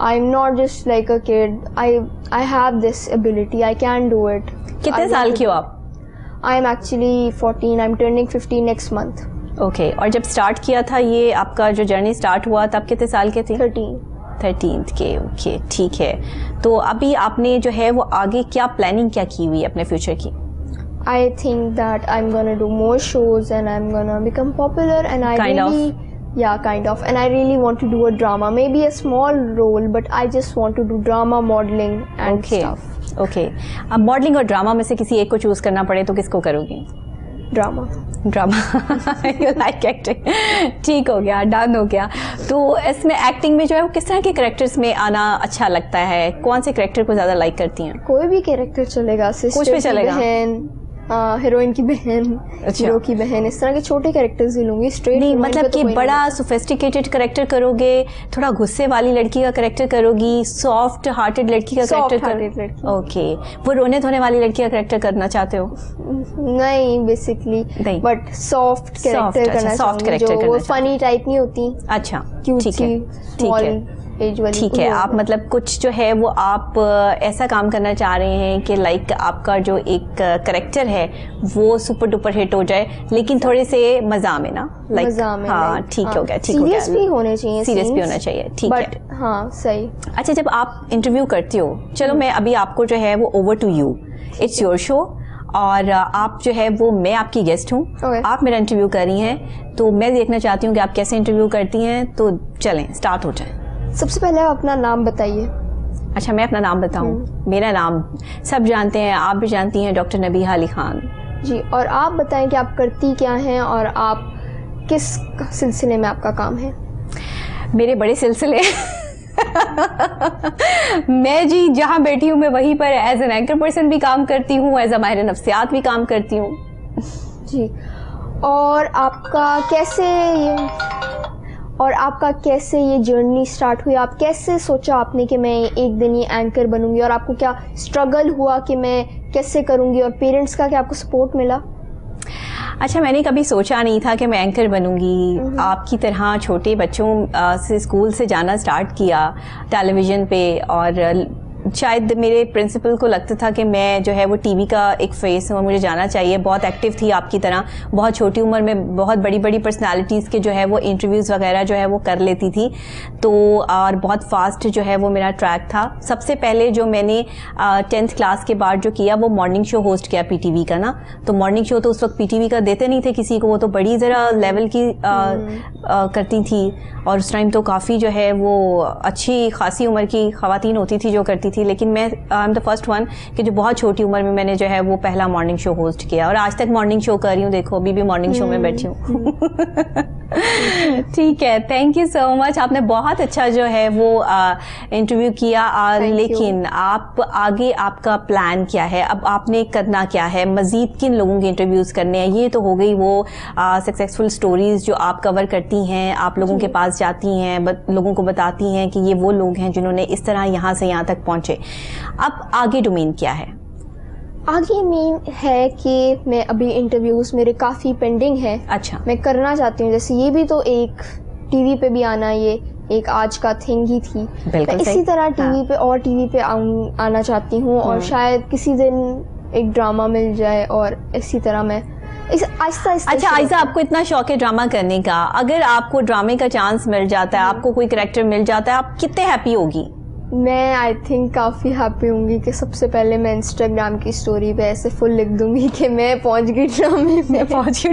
I'm not just like a kid. I have this ability. I can do it. कितने साल की हो आप? I'm actually 14. I'm turning 15 next month. Okay. और जब start किया था ये आपका जो जर्नी स्टार्ट हुआ तब कितने साल के थे? 13th के. ओके, ठीक है. तो अभी आपने जो है वो आगे क्या प्लानिंग क्या की हुई है अपने फ्यूचर की? I think that I'm gonna do more shows and I'm gonna become popular and I kind really of. Yeah, kind of. And I really want to do a drama, maybe a small role, but I just want to do drama, modeling and stuff. Okay. अब modelling और drama में से किसी एक को choose करना पड़े तो किसको करोगी? ड्रामा. You like acting. ठीक हो गया, डन हो गया. तो इसमें एक्टिंग में जो है वो किस तरह के कैरेक्टर्स में आना अच्छा लगता है? कौन से कैरेक्टर को ज़्यादा लाइक करती हैं? कोई भी कैरेक्टर चलेगा. कुछ भी चलेगा. बहन, हीरोइन की बहन, हीरो की बहन, इस तरह के छोटे कैरेक्टर्स ही लूंगी. स्ट्रेट नहीं, मतलब कि बड़ा सोफिस्टिकेटेड कैरेक्टर करोगे, थोड़ा गुस्से वाली लड़की का कैरेक्टर करोगी, सॉफ्ट हार्टेड लड़की का कैरेक्टर? ओके. वो रोने धोने वाली लड़की का कैरेक्टर करना चाहते हो? नहीं, बेसिकली बट सॉफ्ट कैरेक्टर करना चाहूंगी, जो वो फनी टाइप नहीं होती. अच्छा, ठीक है. ठीक है. आप मतलब कुछ जो है वो आप ऐसा काम करना चाह रहे हैं कि लाइक आपका जो एक कैरेक्टर है वो सुपर डुपर हिट हो जाए, लेकिन थोड़े से मजा में ना, लाइक. हाँ, ठीक हो गया. सीरियस भी होने चाहिए. सीरियस भी होना चाहिए. ठीक है. हाँ, सही. अच्छा, जब आप इंटरव्यू करती हो, चलो मैं अभी आपको जो है वो over to you, it's your show, और आप जो है वो, मैं आपकी गेस्ट हूँ. आप मेरा इंटरव्यू कर रही हैं, तो मैं देखना चाहती हूँ कि आप कैसे इंटरव्यू करती हैं. तो चलें, स्टार्ट हो जाए. सबसे पहले आप अपना नाम बताइए. अच्छा, मैं अपना नाम बताऊं? मेरा नाम सब जानते हैं, आप भी जानती हैं, डॉक्टर नबीहा अली खान जी. और आप बताएं कि आप करती क्या हैं और आप किस सिलसिले में आपका काम है? मेरे बड़े सिलसिले मैं जी जहाँ बैठी हूँ मैं वहीं पर एज एन एंकर पर्सन भी काम करती हूँ, एज अ माहिर नफ्सियात भी काम करती हूँ जी. और आपका कैसे ये जर्नी स्टार्ट हुई? आप कैसे सोचा आपने कि मैं एक दिन ये एंकर बनूंगी, और आपको क्या स्ट्रगल हुआ कि मैं कैसे करूंगी, और पेरेंट्स का क्या आपको सपोर्ट मिला? अच्छा, मैंने कभी सोचा नहीं था कि मैं एंकर बनूंगी. आपकी तरह छोटे बच्चों से स्कूल से जाना स्टार्ट किया टेलीविज़न पे, और शायद मेरे प्रिंसिपल को लगता था कि मैं जो है वो टीवी का एक फेस हूँ, मुझे जाना चाहिए. बहुत एक्टिव थी आपकी तरह, बहुत छोटी उम्र में बहुत बड़ी बड़ी पर्सनालिटीज़ के जो है वो इंटरव्यूज़ वगैरह जो है वो कर लेती थी. तो और बहुत फास्ट जो है वो मेरा ट्रैक था. सबसे पहले जो मैंने 10th क्लास के बाद जो किया वो मॉर्निंग शो होस्ट किया PTV का ना. तो मॉर्निंग शो तो उस वक्त PTV का देते नहीं थे किसी को, वो तो बड़ी ज़रा लेवल की करती थी. और उस टाइम तो काफ़ी जो है वो अच्छी खासी उम्र की ख़वातीन होती थी जो करती थी, लेकिन मैं I am the first one कि जो बहुत छोटी उम्र में मैंने जो है वो पहला मॉर्निंग शो होस्ट किया, और आज तक मॉर्निंग शो कर रही हूँ. देखो, अभी भी मॉर्निंग शो में बैठी हूँ. ठीक है, थैंक यू सो मच। आपने बहुत अच्छा जो है वो इंटरव्यू किया। लेकिन आप आगे आपका प्लान क्या है? अब आपने करना क्या है? मजीद किन लोगों के इंटरव्यूज करने हैं? ये तो हो गई वो सक्सेसफुल स्टोरीज जो आप कवर करती हैं, आप लोगों के पास जाती हैं, लोगों को बताती हैं कि ये वो लोग हैं जिन्होंने इस तरह यहाँ से यहाँ तक पहुंचे। अब आगे डोमेन क्या है? आगे मेन है कि मैं अभी इंटरव्यूज मेरे काफ़ी पेंडिंग है। अच्छा। मैं करना चाहती हूँ, जैसे ये भी तो एक टीवी पे भी आना, ये एक आज का थिंग ही थी। मैं इसी तरह टीवी पे और टीवी पे आना चाहती हूँ, और शायद किसी दिन एक ड्रामा मिल जाए, और इसी तरह मैं आहिस्ता आहिस्ता। अच्छा आयजा, आपको इतना शौक है ड्रामा करने का, अगर आपको ड्रामे का चांस मिल जाता है, आपको कोई कैरेक्टर मिल जाता है, आप कितने हैप्पी होगी? मैं आई थिंक काफ़ी हैप्पी होंगी कि सबसे पहले मैं इंस्टाग्राम की स्टोरी पे ऐसे फुल लिख दूंगी कि मैं पहुंच गई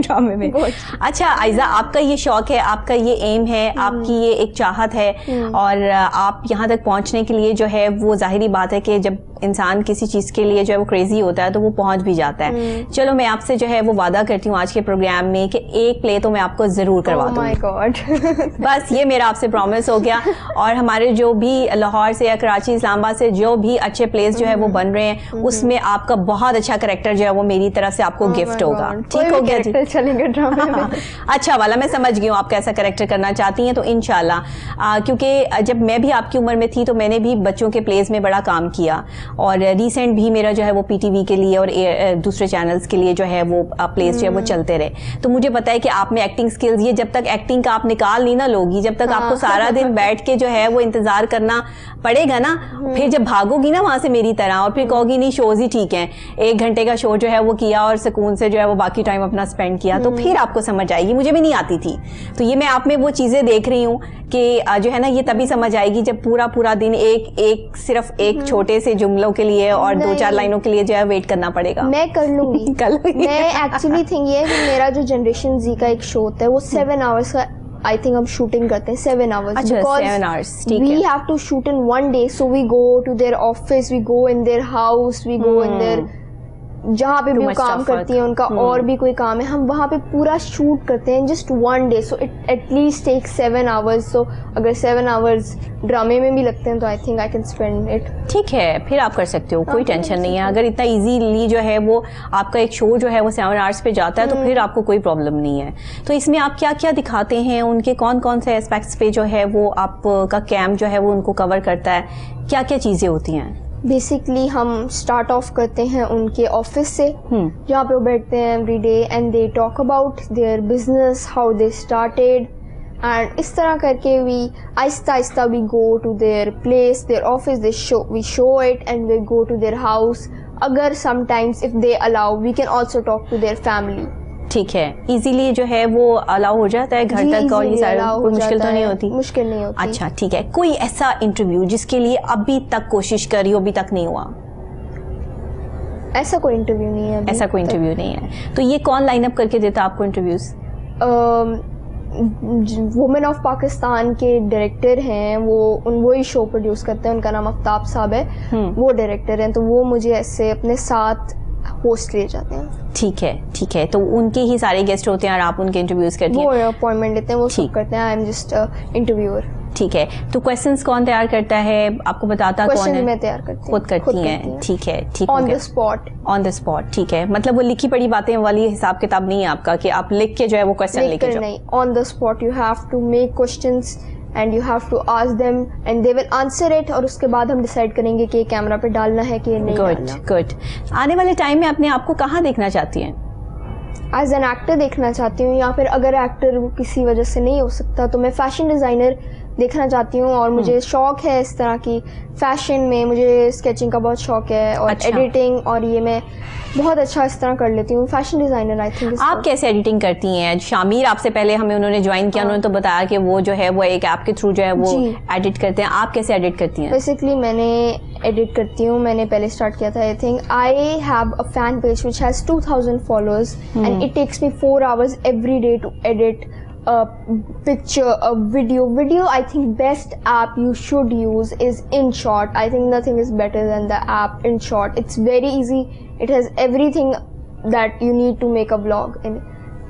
ड्रामे में। अच्छा आयजा, आपका ये शौक है, आपका ये एम है, आपकी ये एक चाहत है, और आप यहाँ तक पहुँचने के लिए जो है वो जाहिरी बात है कि जब इंसान किसी चीज़ के लिए जो है वो क्रेजी होता है तो वो पहुँच भी जाता है। चलो मैं आपसे जो है वो वादा करती हूँ आज के प्रोग्राम में कि एक प्ले तो मैं आपको ज़रूर करवा दूँगी। My God. बस ये मेरा आपसे प्रॉमिस हो गया। और हमारे जो भी लाहौर से या कराची, इस्लामाबाद से जो भी अच्छे प्लेस जो है वो बन रहे हैं, उसमें आपका बहुत अच्छा कैरेक्टर जो है वो मेरी तरफ से आपको गिफ्ट होगा। ठीक हो गया जी? चलेंगे ड्रामे में। अच्छा वाला, मैं समझ गई हूँ आप कैसा कैरेक्टर करना चाहती हैं, तो इंशाल्लाह। क्योंकि जब मैं भी आपकी उम्र में थी तो मैंने भी बच्चों के प्लेस में बड़ा काम किया, और रिसेंट भी मेरा जो है वो पीटीवी के लिए और दूसरे चैनल्स के लिए जो है वो प्लेस जो है वो चलते रहे। तो मुझे पता है कि आप में एक्टिंग स्किल्स, ये जब तक एक्टिंग का आप निकाल नहीं ना लोगी, जब तक आपको सारा दिन बैठ के जो है वो इंतजार करना पड़ेगा ना, फिर जब भागोगी ना वहां से मेरी तरह, और फिर कहोगी नहीं शोज ही ठीक है, 1 घंटे का शो जो है वो किया और सुकून से जो है वो बाकी टाइम अपना स्पेंड किया, तो फिर आपको समझ आएगी। मुझे भी नहीं आती थी, तो ये मैं आप में वो चीजें देख रही हूँ कि जो है ना ये तभी समझ आएगी जब पूरा दिन सिर्फ एक छोटे से जुमलों के लिए और 2-4 लाइनों के लिए जो है वेट करना पड़ेगा। मैं कर लूंगी। मैं एक्चुअली थिंक ये है कि मेरा जो जनरेशन जी का एक शो होता है वो 7 आवर्स का आई थिंक हम शूटिंग करते हैं 7 hours. अच्छा, because 7 hours, ठीक we है. have to shoot in one day, so we go to their office, we go in their house, we go in their जहाँ पे भी वो काम करती है उनका और भी कोई काम है, हम वहाँ पे पूरा शूट करते हैं just one day. So it at least take 7 hours. So अगर 7 hours ड्रामे में भी लगते हैं तो I think I can spend it. ठीक है, फिर आप कर सकते हो, कोई टेंशन नहीं है. अगर इतना इजीली जो है वो आपका एक शो जो है वो 7 hours पे जाता है तो फिर आपको कोई प्रॉब्लम नहीं है. तो इसमें आप क्या क्या दिखाते हैं, उनके कौन कौन से एस्पेक्ट्स पे जो है वो आपका कैम जो है वो उनको कवर करता है, क्या क्या चीज़ें होती हैं? बेसिकली हम स्टार्ट ऑफ करते हैं उनके ऑफिस से जहाँ पे वो बैठते हैं every day and they talk about their business, how they started, and इस तरह करके वी आहिस्ता आहिस्ता we go to their place, their office, we show it and we go to their house. अगर sometimes if they allow we can also talk to their family. ठीक है, easily जो है वो अलाउ हो जाता है घर तक और ये सारा, कोई मुश्किल तो नहीं होती? मुश्किल नहीं होती. अच्छा ठीक है. कोई ऐसा इंटरव्यू जिसके लिए अभी तक कोशिश करी हो, अभी तक नहीं हुआ? ऐसा कोई इंटरव्यू नहीं है. ऐसा कोई इंटरव्यू नहीं है. तो ये कौन लाइन अप करके देता आपको इंटरव्यूज? वुमेन ऑफ पाकिस्तान के डायरेक्टर हैं, वो ही शो प्रोड्यूस करते हैं, उनका नाम आफ्ताब साहब है, वो डायरेक्टर हैं, तो वो मुझे ऐसे अपने साथ होस्ट ले जाते हैं. ठीक है ठीक है. तो उनके ही सारे गेस्ट होते हैं और आप उनके इंटरव्यूज करती हैं? वो अपॉइंटमेंट लेते हैं, वो सब करते हैं. I am just interviewer. ठीक है. तो क्वेश्चंस कौन तैयार करता है, आपको बताता कौन है? मैं तैयार करती हूँ. खुद करती हैं. ठीक है ठीक है. On the spot. On the spot. ठीक है. मतलब वो लिखी पढ़ी बातें वाली हिसाब किताब नहीं है आपका कि आप लिख के जो है वो क्वेश्चन लेके जाओ? नहीं, on the spot you have to make questions and you have to ask them and they will answer it, और उसके बाद हम डिसाइड करेंगे कि कैमरा पे डालना है कि नहीं डालना. गुड. आने वाले टाइम में अपने आप को कहाँ देखना चाहती हैं? एज एन एक्टर देखना चाहती हूँ, या फिर अगर एक्टर किसी वजह से नहीं हो सकता तो मैं फैशन डिज़ाइनर देखना चाहती हूँ. और मुझे शौक है इस तरह की फैशन में, मुझे स्केचिंग का बहुत शौक है और एडिटिंग, और ये मैं बहुत अच्छा इस तरह कर लेती हूँ. Fashion designer I think. आप कैसे एडिटिंग करती हैं? शामिर आपसे पहले हमें उन्होंने ज्वाइन किया, उन्होंने तो बताया कि वो जो है वो एक ऐप के थ्रू जो है वो एडिट करते हैं. आप कैसे एडिट करती हैं? बेसिकली मैंने एडिट करती हूँ, मैंने पहले स्टार्ट किया था. I think I have a fan page which has 2000 followers and it takes me 4 hours every day to edit a picture, a video. I think best app you should use is InShot. I think nothing is better than the app InShot. It's very easy. It has everything that you need to make a vlog in.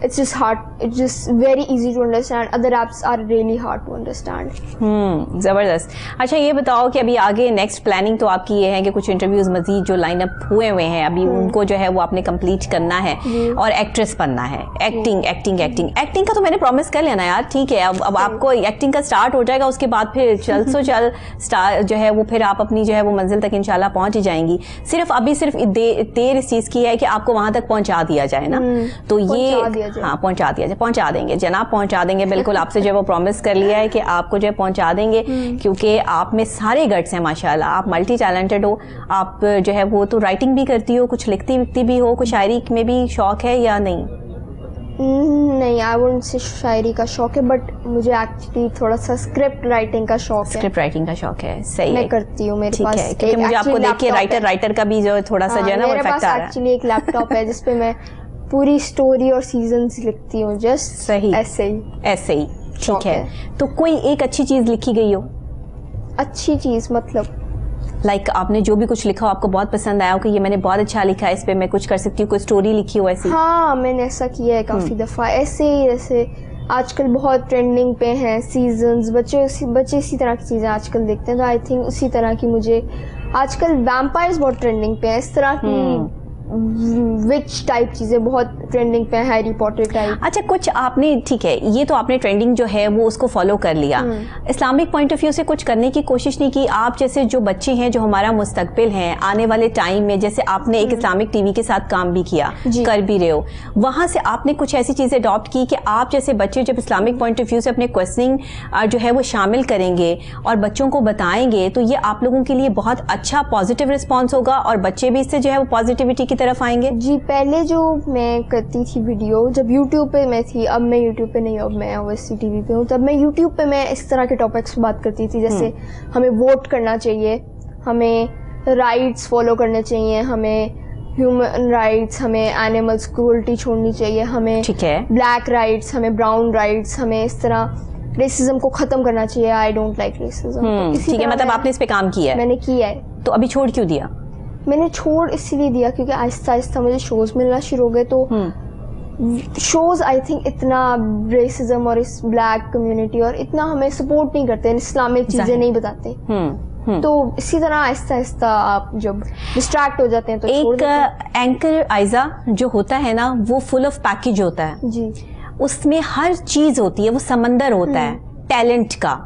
it's just hard. It's just very easy to understand. Other apps are really hard to understand. ज़बरदस्त. अच्छा ये बताओ कि अभी आगे next planning तो आपकी ये है कि कुछ इंटरव्यूज मजीद जो लाइन अप हुए हैं अभी उनको जो है वो आपने कंप्लीट करना है और एक्ट्रेस बनना है. एक्टिंग का तो मैंने प्रॉमिस कर लेना यार. ठीक है, अब आपको एक्टिंग का स्टार्ट हो जाएगा, उसके बाद फिर चल स्टार जो है वो फिर आप अपनी जो है वो मंजिल तक इंशाल्लाह पहुंच ही जाएंगी. सिर्फ अभी सिर्फ देर इस चीज़ की है कि आपको वहां तक पहुंचा दिया जाए ना. तो ये हाँ पहुंचा देंगे जनाब, पहुंचा देंगे बिल्कुल. आपसे जो है वो प्रॉमिस कर लिया है कि आपको जो है पहुंचा देंगे क्योंकि आप में सारे गट्स हैं माशाल्लाह. आप मल्टी टैलेंटेड हो. आप जो है वो तो राइटिंग भी करती हो, कुछ लिखती भी हो, कुछ शायरी में भी शौक है या नहीं? नहीं, आई वुडंट से शायरी का शौक है, बट मुझे एक्चुअली थोड़ा सा स्क्रिप्ट राइटिंग का शौक है. सही मैं है, करती हूँ. मेरे पास क्योंकि मुझे आपको देख के राइटर का भी जो थोड़ा सा जो है ना मेरे पास एक्चुअली एक लैपटॉप है जिसपे मैं पूरी स्टोरी और सीजन्स लिखती हूँ. जस्ट सही ऐसे ही. ठीक है. तो कोई एक अच्छी चीज लिखी गई हो? अच्छी चीज मतलब लाइक आपने जो भी कुछ लिखा हो आपको बहुत पसंद आया हो कि ये मैंने बहुत अच्छा लिखा है, इस पे मैं कुछ कर सकती हूँ, कोई स्टोरी लिखी हो ऐसी? हाँ, मैंने ऐसा किया है काफी दफा. ऐसे ही जैसे आजकल बहुत ट्रेंडिंग पे हैं सीजन्स. बच्चे इसी तरह की चीजें आजकल देखते हैं, तो आई थिंक उसी तरह की मुझे आजकल वैम्पायर्स बहुत ट्रेंडिंग पे हैं. इस तरह की विच टाइप चीजें बहुत ट्रेंडिंग पे है, हैरी पॉटर टाइप. अच्छा, कुछ आपने ठीक है, ये तो आपने ट्रेंडिंग जो है वो उसको फॉलो कर लिया. इस्लामिक पॉइंट ऑफ व्यू से कुछ करने की कोशिश नहीं की? आप जैसे जो बच्चे हैं जो हमारा मुस्तकबिल हैं आने वाले टाइम में, जैसे आपने एक इस्लामिक टीवी के साथ काम भी किया, कर भी रहे हो, वहां से आपने कुछ ऐसी चीजें अडॉप्ट की कि आप जैसे बच्चे जब इस्लामिक पॉइंट ऑफ व्यू से अपने क्वेश्चनिंग जो है वो शामिल करेंगे और बच्चों को बताएंगे तो ये आप लोगों के लिए बहुत अच्छा पॉजिटिव रिस्पॉन्स होगा और बच्चे भी इससे जो है वो पॉजिटिविटी तरफ आएंगे? जी, पहले जो मैं करती थी वीडियो, जब YouTube पे मैं थी, अब मैं YouTube पे नहीं हूँ, अब मैं ओवैसी टीवी पे हूँ, तब मैं YouTube पे मैं इस तरह के टॉपिक्स पे बात करती थी. जैसे हमें वोट करना चाहिए, हमें राइट्स फॉलो करने चाहिए, हमें ह्यूमन राइट्स, हमें एनिमल्स क्रूअल्टी छोड़नी चाहिए, हमें ब्लैक राइट्स, हमें ब्राउन राइट्स, हमें इस तरह रेसिज्म को खत्म करना चाहिए. I don't like racism. ठीक है, मतलब आपने इस पे काम किया है? मैंने किया है. तो अभी छोड़ क्यों दिया? मैंने छोड़ इसीलिए दिया क्योंकि आहिस्ता आहिस्ता मुझे शोज मिलना शुरू हो गए. तो शोज आई थिंक इतना रेसिज्म और इस ब्लैक कम्युनिटी और इतना हमें सपोर्ट नहीं करते, इस्लामिक चीजें नहीं बताते. तो इसी तरह आहिस्ता आहिस्ता आप जब डिस्ट्रैक्ट हो जाते हैं तो एक एंकर आइजा जो होता है ना वो फुल ऑफ पैकेज होता है जी. उसमें हर चीज होती है, वो समंदर होता है टैलेंट का.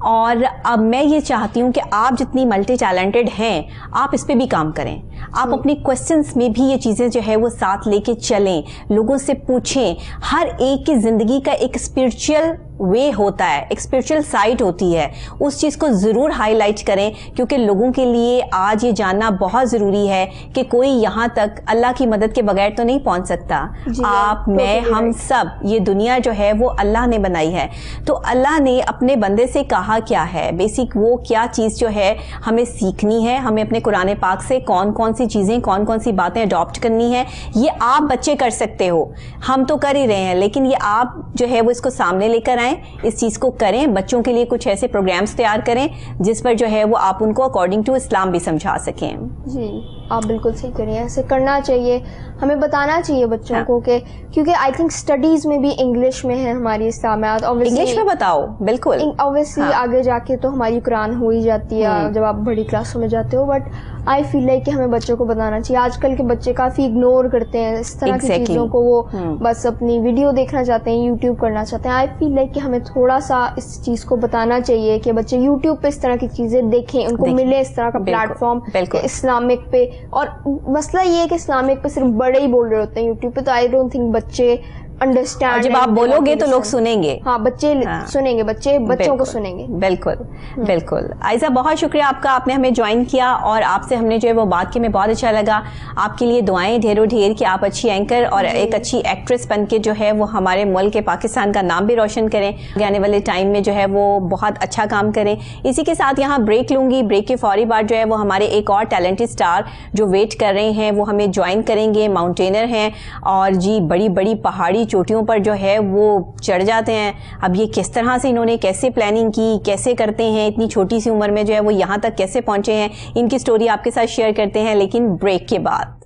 और अब मैं ये चाहती हूँ कि आप जितनी मल्टी टैलेंटेड हैं आप इस पे भी काम करें. आप अपने क्वेश्चंस में भी ये चीज़ें जो है वो साथ लेके चलें, लोगों से पूछें. हर एक की ज़िंदगी का एक स्पिरिचुअल वे होता है, एक स्पिरिचुअल साइड होती है, उस चीज़ को ज़रूर हाईलाइट करें क्योंकि लोगों के लिए आज ये जानना बहुत ज़रूरी है कि कोई यहाँ तक अल्लाह की मदद के बगैर तो नहीं पहुँच सकता. आप, मैं, हम सब, ये दुनिया जो है वो अल्लाह ने बनाई है. तो अल्लाह ने अपने बंदे से कहा क्या है, बेसिक वो क्या चीज़ जो है हमें सीखनी है, हमें अपने कुरान पाक से कौन कौन सी चीज़ें, कौन कौन सी बातें अडॉप्ट करनी है, ये आप बच्चे कर सकते हो. हम तो कर ही रहे हैं, लेकिन ये आप जो है वो इसको सामने लेकर आए, इस चीज़ को करें. बच्चों के लिए कुछ ऐसे प्रोग्राम्स तैयार करें जिस पर जो है वो आप उनको अकॉर्डिंग टू इस्लाम भी समझा सकें. जी, आप बिल्कुल सही करिए. ऐसे करना चाहिए, हमें बताना चाहिए बच्चों को कि क्योंकि आई थिंक स्टडीज में भी इंग्लिश में है हमारी इस्लामियात. इंग्लिश में बताओ, बिल्कुल. ऑब्वियसली आगे जाके तो हमारी कुरान हो ही जाती है जब आप बड़ी क्लासों में जाते हो, बट आई फील लाइक कि हमें बच्चों को बताना चाहिए. आजकल के बच्चे काफी इग्नोर करते हैं इस तरह की चीजों को. वो बस अपनी वीडियो देखना चाहते हैं, यूट्यूब करना चाहते हैं. आई फील लाइक कि हमें थोड़ा सा इस चीज को बताना चाहिए कि बच्चे यूट्यूब पे इस तरह की चीजें देखें, उनको मिले इस तरह का प्लेटफॉर्म इस्लामिक पे. और मसला ये है कि इस्लामिक पे सिर्फ बड़े ही बोल रहे होते हैं यूट्यूब पे, तो आई डोंट थिंक बच्चे अंडरस्टैंड. जब आप बोलोगे तो लोग सुनेंगे. हाँ, बच्चे सुनेंगे, बच्चे बच्चों को सुनेंगे. बिल्कुल बिल्कुल. आयजा, बहुत शुक्रिया आपका, आपने हमें ज्वाइन किया और आपसे हमने जो है वो बात की, में बहुत अच्छा लगा. आपके लिए दुआएं ढेरों ढेर कि आप अच्छी एंकर और एक अच्छी एक्ट्रेस बन के जो है वो हमारे मुल्क के पाकिस्तान का नाम भी रोशन करें. आने वाले टाइम में जो है वो बहुत अच्छा काम करें. इसी के साथ यहाँ ब्रेक लूंगी. ब्रेक के फौरी बाद जो है वो हमारे एक और टैलेंटेड स्टार जो वेट कर रहे हैं वो हमें ज्वाइन करेंगे. माउंटेनर हैं और जी बड़ी बड़ी पहाड़ी चोटियों पर जो है वो चढ़ जाते हैं. अब ये किस तरह से इन्होंने कैसे प्लानिंग की, कैसे करते हैं, इतनी छोटी सी उम्र में जो है वो यहाँ तक कैसे पहुंचे हैं, इनकी स्टोरी आपके साथ शेयर करते हैं, लेकिन ब्रेक के बाद.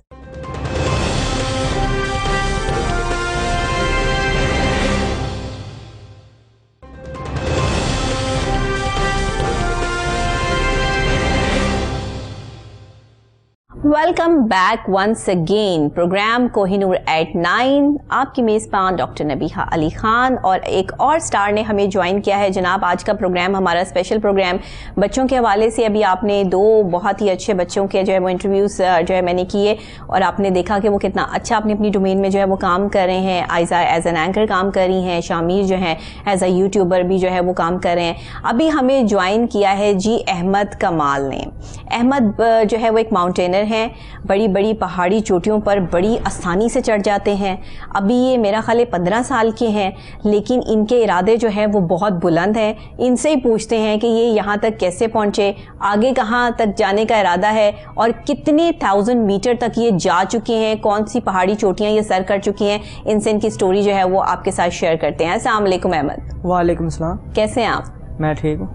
Welcome back once again program Kohinoor at 9। आपकी मेज़बान डॉक्टर नबीहा अली खान और एक और स्टार ने हमें ज्वाइन किया है। जनाब, आज का प्रोग्राम हमारा स्पेशल प्रोग्राम बच्चों के हवाले से। अभी आपने दो बहुत ही अच्छे बच्चों के जो है वो इंटरव्यूज़ जो है मैंने किए और आपने देखा कि वो कितना अच्छा अपनी अपनी डोमेन में जो है वो काम कर रहे हैं। आयज़ा एज एन एंकर काम कर रही हैं, शामिर जो है एज अ यूट्यूबर भी जो है वो काम कर रहे हैं। अभी हमें ज्वाइन किया है जी अहमद कमाल ने। अहमद जो है वो एक माउंटेनर हैं, बड़ी बड़ी पहाड़ी चोटियों पर बड़ी आसानी से चढ़ जाते हैं। अभी ये मेरा ख्याल 15 साल के हैं, लेकिन इनके इरादे जो हैं वो बहुत बुलंद हैं। इनसे ही पूछते हैं कि ये यहाँ तक कैसे पहुँचे, आगे कहाँ तक जाने का इरादा है और कितने 1000 मीटर तक ये जा चुके हैं, कौन सी पहाड़ी चोटियाँ ये सर कर चुकी हैं। इनसे इनकी स्टोरी जो है वो आपके साथ शेयर करते हैं। अस्सलाम वालेकुम अहमद। वालेकुम सलाम। कैसे हैं आप? मैं ठीक हूँ।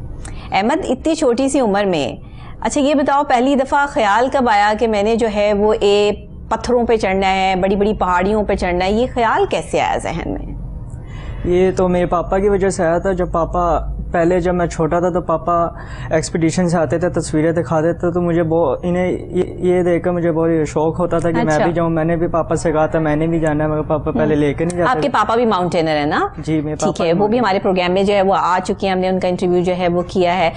अहमद, इतनी छोटी सी उम्र में, अच्छा ये बताओ पहली दफ़ा ख्याल कब आया कि मैंने जो है वो पत्थरों पे चढ़ना है, बड़ी बड़ी पहाड़ियों पे चढ़ना है? ये ख्याल कैसे आया जहन में? ये तो मेरे पापा की वजह से आया था। जब पापा पहले जब मैं छोटा था तो पापा एक्सपीडिशन से आते थे, तस्वीरें दिखाते थे, तो मुझे बहुत इन्हें ये देखकर मुझे बहुत शौक होता था कि अच्छा। मैं भी जाऊँ। मैंने भी पापा से कहा था मैंने भी जाना है, मगर पापा पहले लेके नहीं जाते। आपके पापा भी माउंटेनर है ना? जी, मेरे ठीक है, वो भी हमारे प्रोग्राम में जो है वो आ चुके हैं, हमने उनका इंटरव्यू जो है वो किया है।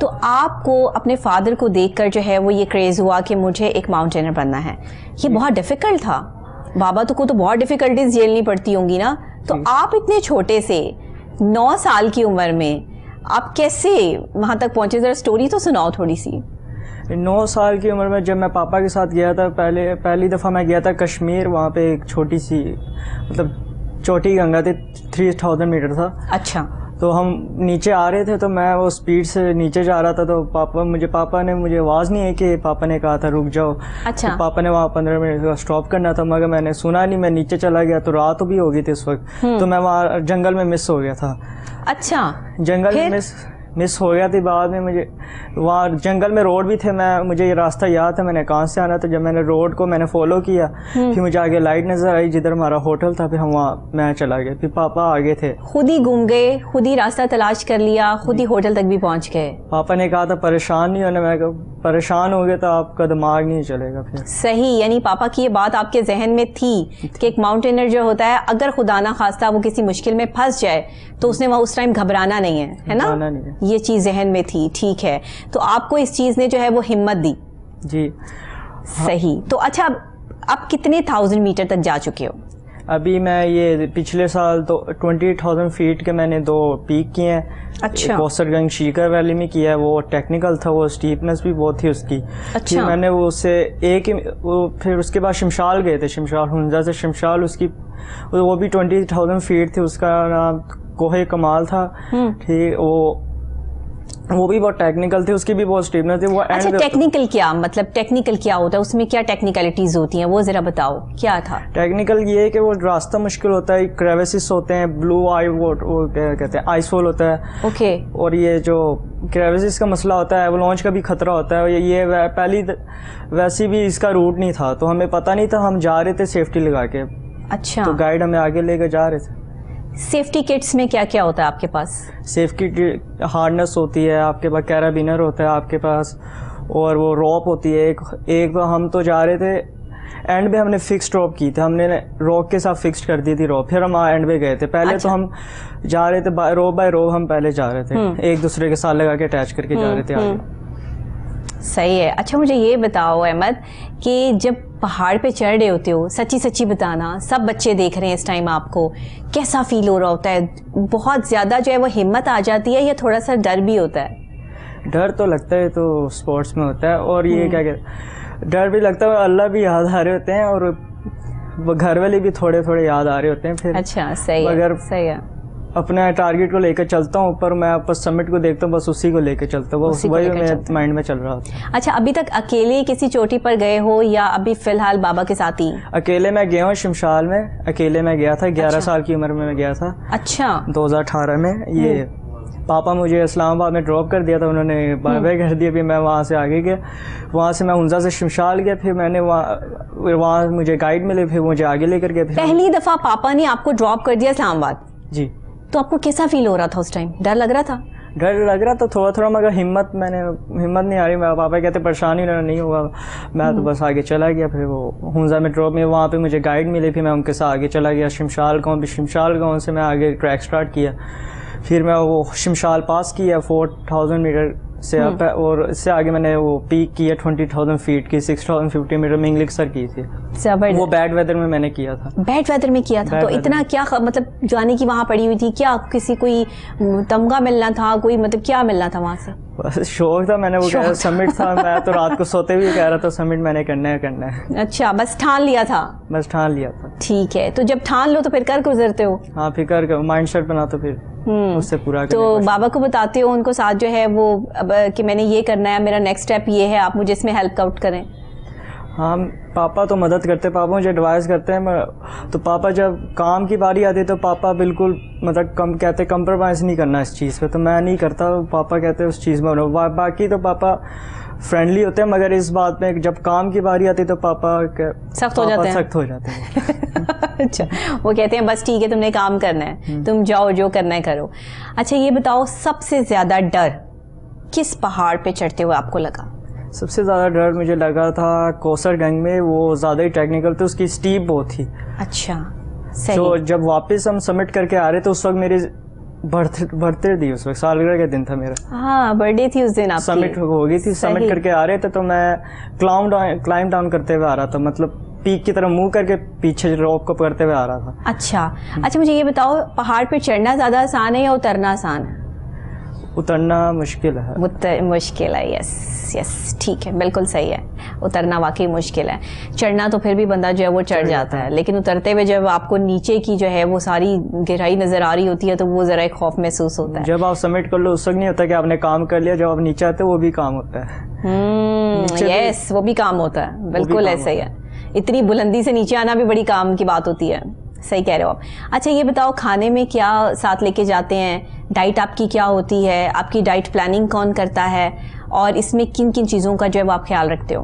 तो आपको अपने फादर को देखकर जो है वो ये क्रेज़ हुआ कि मुझे एक माउंटेनर बनना है। ये बहुत डिफ़िकल्ट था, बाबा को तो बहुत डिफ़िकल्टीज झेलनी पड़ती होंगी ना? तो आप इतने छोटे से 9 साल की उम्र में आप कैसे वहाँ तक पहुँचे? ज़रा स्टोरी तो सुनाओ थोड़ी सी। 9 साल की उम्र में जब मैं पापा के साथ गया था, पहली दफ़ा मैं गया था कश्मीर। वहाँ पे एक छोटी सी मतलब चोटी गंगा थी, 3000 मीटर था। अच्छा। तो हम नीचे आ रहे थे, तो मैं वो स्पीड से नीचे जा रहा था, तो पापा ने मुझे आवाज़ नहीं है कि पापा ने कहा था रुक जाओ। अच्छा। तो पापा ने वहाँ 15 मिनट का स्टॉप करना था, मगर मैंने सुना नहीं, मैं नीचे चला गया। तो रात भी हो गई थी उस वक्त, तो मैं वहाँ जंगल में मिस हो गया था। अच्छा, जंगल में मिस हो गया थी। बाद में मुझे वहाँ जंगल में रोड भी थे, मुझे ये रास्ता याद था, मैंने कहाँ से आना था। जब मैंने रोड को फॉलो किया, फिर मुझे आगे लाइट नज़र आई जिधर हमारा होटल था, फिर हम वहाँ मैं चला गया। फिर पापा आगे थे, खुद ही घूम गए, खुद ही रास्ता तलाश कर लिया, खुद ही होटल तक भी पहुँच गए। पापा ने कहा था परेशान नहीं होना। मैं परेशान हो गया तो आपका दिमाग नहीं चलेगा फिर। सही, यानी पापा की ये बात आपके जहन में थी कि एक माउंटेनर जो होता है, अगर खुदा ना खास्ता वो किसी मुश्किल में फंस जाए तो उसने वहाँ उस टाइम घबराना नहीं है ना? नहीं है। ये चीज़ जहन में थी, ठीक है। तो आपको इस चीज़ ने जो है वो हिम्मत दी। जी सही। तो अच्छा, अब कितने 1000 मीटर तक जा चुके हो? अभी मैं ये पिछले साल तो 20,000 फीट के मैंने 2 पीक किए हैं। अच्छा। कौसरगंज शीकर वैली में किया है, वो टेक्निकल था, वो स्टीपनेस भी बहुत थी उसकी। अच्छा। फिर मैंने वो उससे फिर उसके बाद शिमशाल गए थे, शिमशाल हुंजा से शिमशाल, उसकी वो भी 20,000 फीट थी। उसका नाम कोहे कमाल था। ठीक, वो भी बहुत टेक्निकल थी, उसकी भी बहुत स्टीपनेस थी। वो अच्छा, टेक्निकल क्या मतलब? टेक्निकल क्या होता है उसमें? क्या टेक्निकलिटीज होती हैं वो जरा बताओ, क्या था? टेक्निकल ये है कि वो रास्ता मुश्किल होता है, क्रेविसेस होते हैं, ब्लू आई वो क्या कहते हैं, आइसफॉल होता है। ओके। और ये जो क्रेविसेस का मसला होता है, एवलांच का भी खतरा होता है। ये पहली वैसे भी इसका रूट नहीं था, तो हमें पता नहीं था, हम जा रहे थे सेफ्टी लगा के। अच्छा। तो गाइड हमें आगे लेकर जा रहे थे। सेफ्टी किट्स में क्या क्या होता है आपके पास? सेफ्टी हार्डनेस होती है आपके पास, कैराबिनर होता है आपके पास, और वो रॉप होती है। एक तो हम तो जा रहे थे, एंड में हमने फिक्स ड्रॉप की थी, हमने रॉक के साथ फिक्स कर दी थी रॉप, फिर हम एंड में गए थे। पहले अच्छा। तो हम जा रहे थे रो बाय रो, हम पहले जा रहे थे, एक दूसरे के साथ लगा के अटैच करके जा रहे थे आगे। सही है। अच्छा, मुझे ये बताओ अहमद कि जब पहाड़ पे चढ़ रहे होते हो, सच्ची सच्ची बताना, सब बच्चे देख रहे हैं इस टाइम, आपको कैसा फील हो रहा होता है? बहुत ज़्यादा जो है वो हिम्मत आ जाती है या थोड़ा सा डर भी होता है? डर तो लगता है, तो स्पोर्ट्स में होता है। और ये क्या कहते, डर भी लगता है, अल्लाह भी याद आ रहे होते हैं, और वो घर वाले भी थोड़े थोड़े याद आ रहे होते हैं फिर। अच्छा, सही है, सही है। अपना टारगेट को लेकर चलता हूँ, पर मैं बस समिट को देखता हूँ, बस उसी को लेकर चलता हूँ, वही मेरे माइंड में चल रहा होता है। अच्छा, अभी तक अकेले किसी चोटी पर गए हो या अभी फिलहाल बाबा के साथ ही? अकेले मैं गया हूँ शिमशाल में, अकेले मैं गया था, 11 साल की उम्र में मैं गया था। अच्छा। 2018 में। ये पापा मुझे इस्लामाबाद में ड्रॉप कर दिया था, उन्होंने बाय बाय कर दिया। फिर मैं वहाँ से आगे गया, वहाँ से मैं हुंजा से शिमशाल गया, फिर मैंने वहाँ मुझे गाइड मिले, फिर मुझे आगे लेकर गए। पहली दफ़ा पापा ने आपको ड्रॉप कर दिया इस्लामाबाद? जी। तो आपको कैसा फील हो रहा था उस टाइम? डर लग रहा था? डर लग रहा था थोड़ा थोड़ा, मगर हिम्मत नहीं आ रही। मेरे पापा कहते परेशान ही नहीं हुआ, मैं तो बस आगे चला गया। फिर वो हुंजा में ड्रॉप में वहाँ पे मुझे गाइड मिले, फिर मैं उनके साथ आगे चला गया शमशाल गाँव। भी शमशाल गाँव से मैं आगे ट्रैक स्टार्ट किया, फिर मैं वो शमशाल पास किया 4000 मीटर से अब, और इससे आगे मैंने वो पीक किया 20,000 फीट की 6050 मीटर में इंग्लिक्सर की थी। वो बैड वेदर में मैंने किया था। बैड वेदर में किया था, तो इतना क्या मतलब जाने की वहाँ पड़ी हुई थी क्या? किसी कोई तमगा मिलना था, कोई मतलब क्या मिलना था वहाँ से? बस शौक था, मैंने वो कहा समिट था, मैं तो रात को सोते हुए कह रहा था समिट मैंने करना है। अच्छा, बस ठान लिया था? बस ठान लिया था। ठीक है, तो जब ठान लो तो फिर कर गुजरते हो? हाँ, फिर कर माइंड सेट बना तो फिर उससे पूरा। तो बाबा को बताते हो उनको साथ जो है वो अब कि मैंने ये करना है, मेरा नेक्स्ट स्टेप ये है, आप मुझे इसमें हेल्प आउट करें? हाँ, पापा तो मदद करते, पापा मुझे एडवाइस करते हैं। तो पापा जब काम की बारी आती है तो पापा बिल्कुल मतलब कहते कंप्रोमाइज़ नहीं करना इस चीज़ पे, तो मैं नहीं करता। पापा कहते उस चीज़ में बाकी तो पापा फ्रेंडली होते हैं, मगर इस बात में जब काम की बारी आती है तो पापा सख्त हो जाते हैं। अच्छा, वो कहते हैं बस ठीक है, तुमने काम करना है, तुम जाओ, जो करना है करो। अच्छा, ये बताओ सबसे ज़्यादा डर किस पहाड़ पे चढ़ते हुए आपको लगा? सबसे ज़्यादा डर मुझे लगा था कोसर गंग में, वो ज़्यादा ही टेक्निकल थी, उसकी स्टीप बहुत थी। अच्छा, सही। तो जब वापस हम सबमिट करके आ रहे थे उस वक्त मेरी बर्थडे थी, उस वक्त सालगिरह का दिन था मेरा। हाँ, बर्थडे थी उस दिन आपकी। सबमिट हो गई थी, सबमिट करके आ रहे थे तो मैं क्लाइम डाउन करते हुए आ रहा था, मतलब पीक की तरफ मुंह करके पीछे रॉप को पकड़ते हुए आ रहा था। अच्छा, मुझे ये बताओ पहाड़ पे चढ़ना ज़्यादा आसान है या उतरना आसान है? उतरना मुश्किल है। मुश्किल है, यस, ठीक है, बिल्कुल सही है। उतरना वाकई मुश्किल है, चढ़ना तो फिर भी बंदा जो है वो चढ़ जाता है, लेकिन उतरते हुए जब आपको नीचे की जो है वो सारी गहराई नजर आ रही होती है तो वो जरा एक खौफ महसूस होता है। जब आप सबमिट कर लो उस वक्त नहीं होता कि आपने काम कर लिया, जब आप नीचे आते वो भी काम होता है। यस, वो भी काम होता है, बिल्कुल ऐसा ही है। इतनी बुलंदी से नीचे आना भी बड़ी काम की बात होती है, सही कह रहे हो आप। अच्छा, ये बताओ खाने में क्या साथ लेके जाते हैं, डाइट आपकी क्या होती है, आपकी डाइट प्लानिंग कौन करता है, और इसमें किन किन चीज़ों का जो है वो आप ख्याल रखते हो?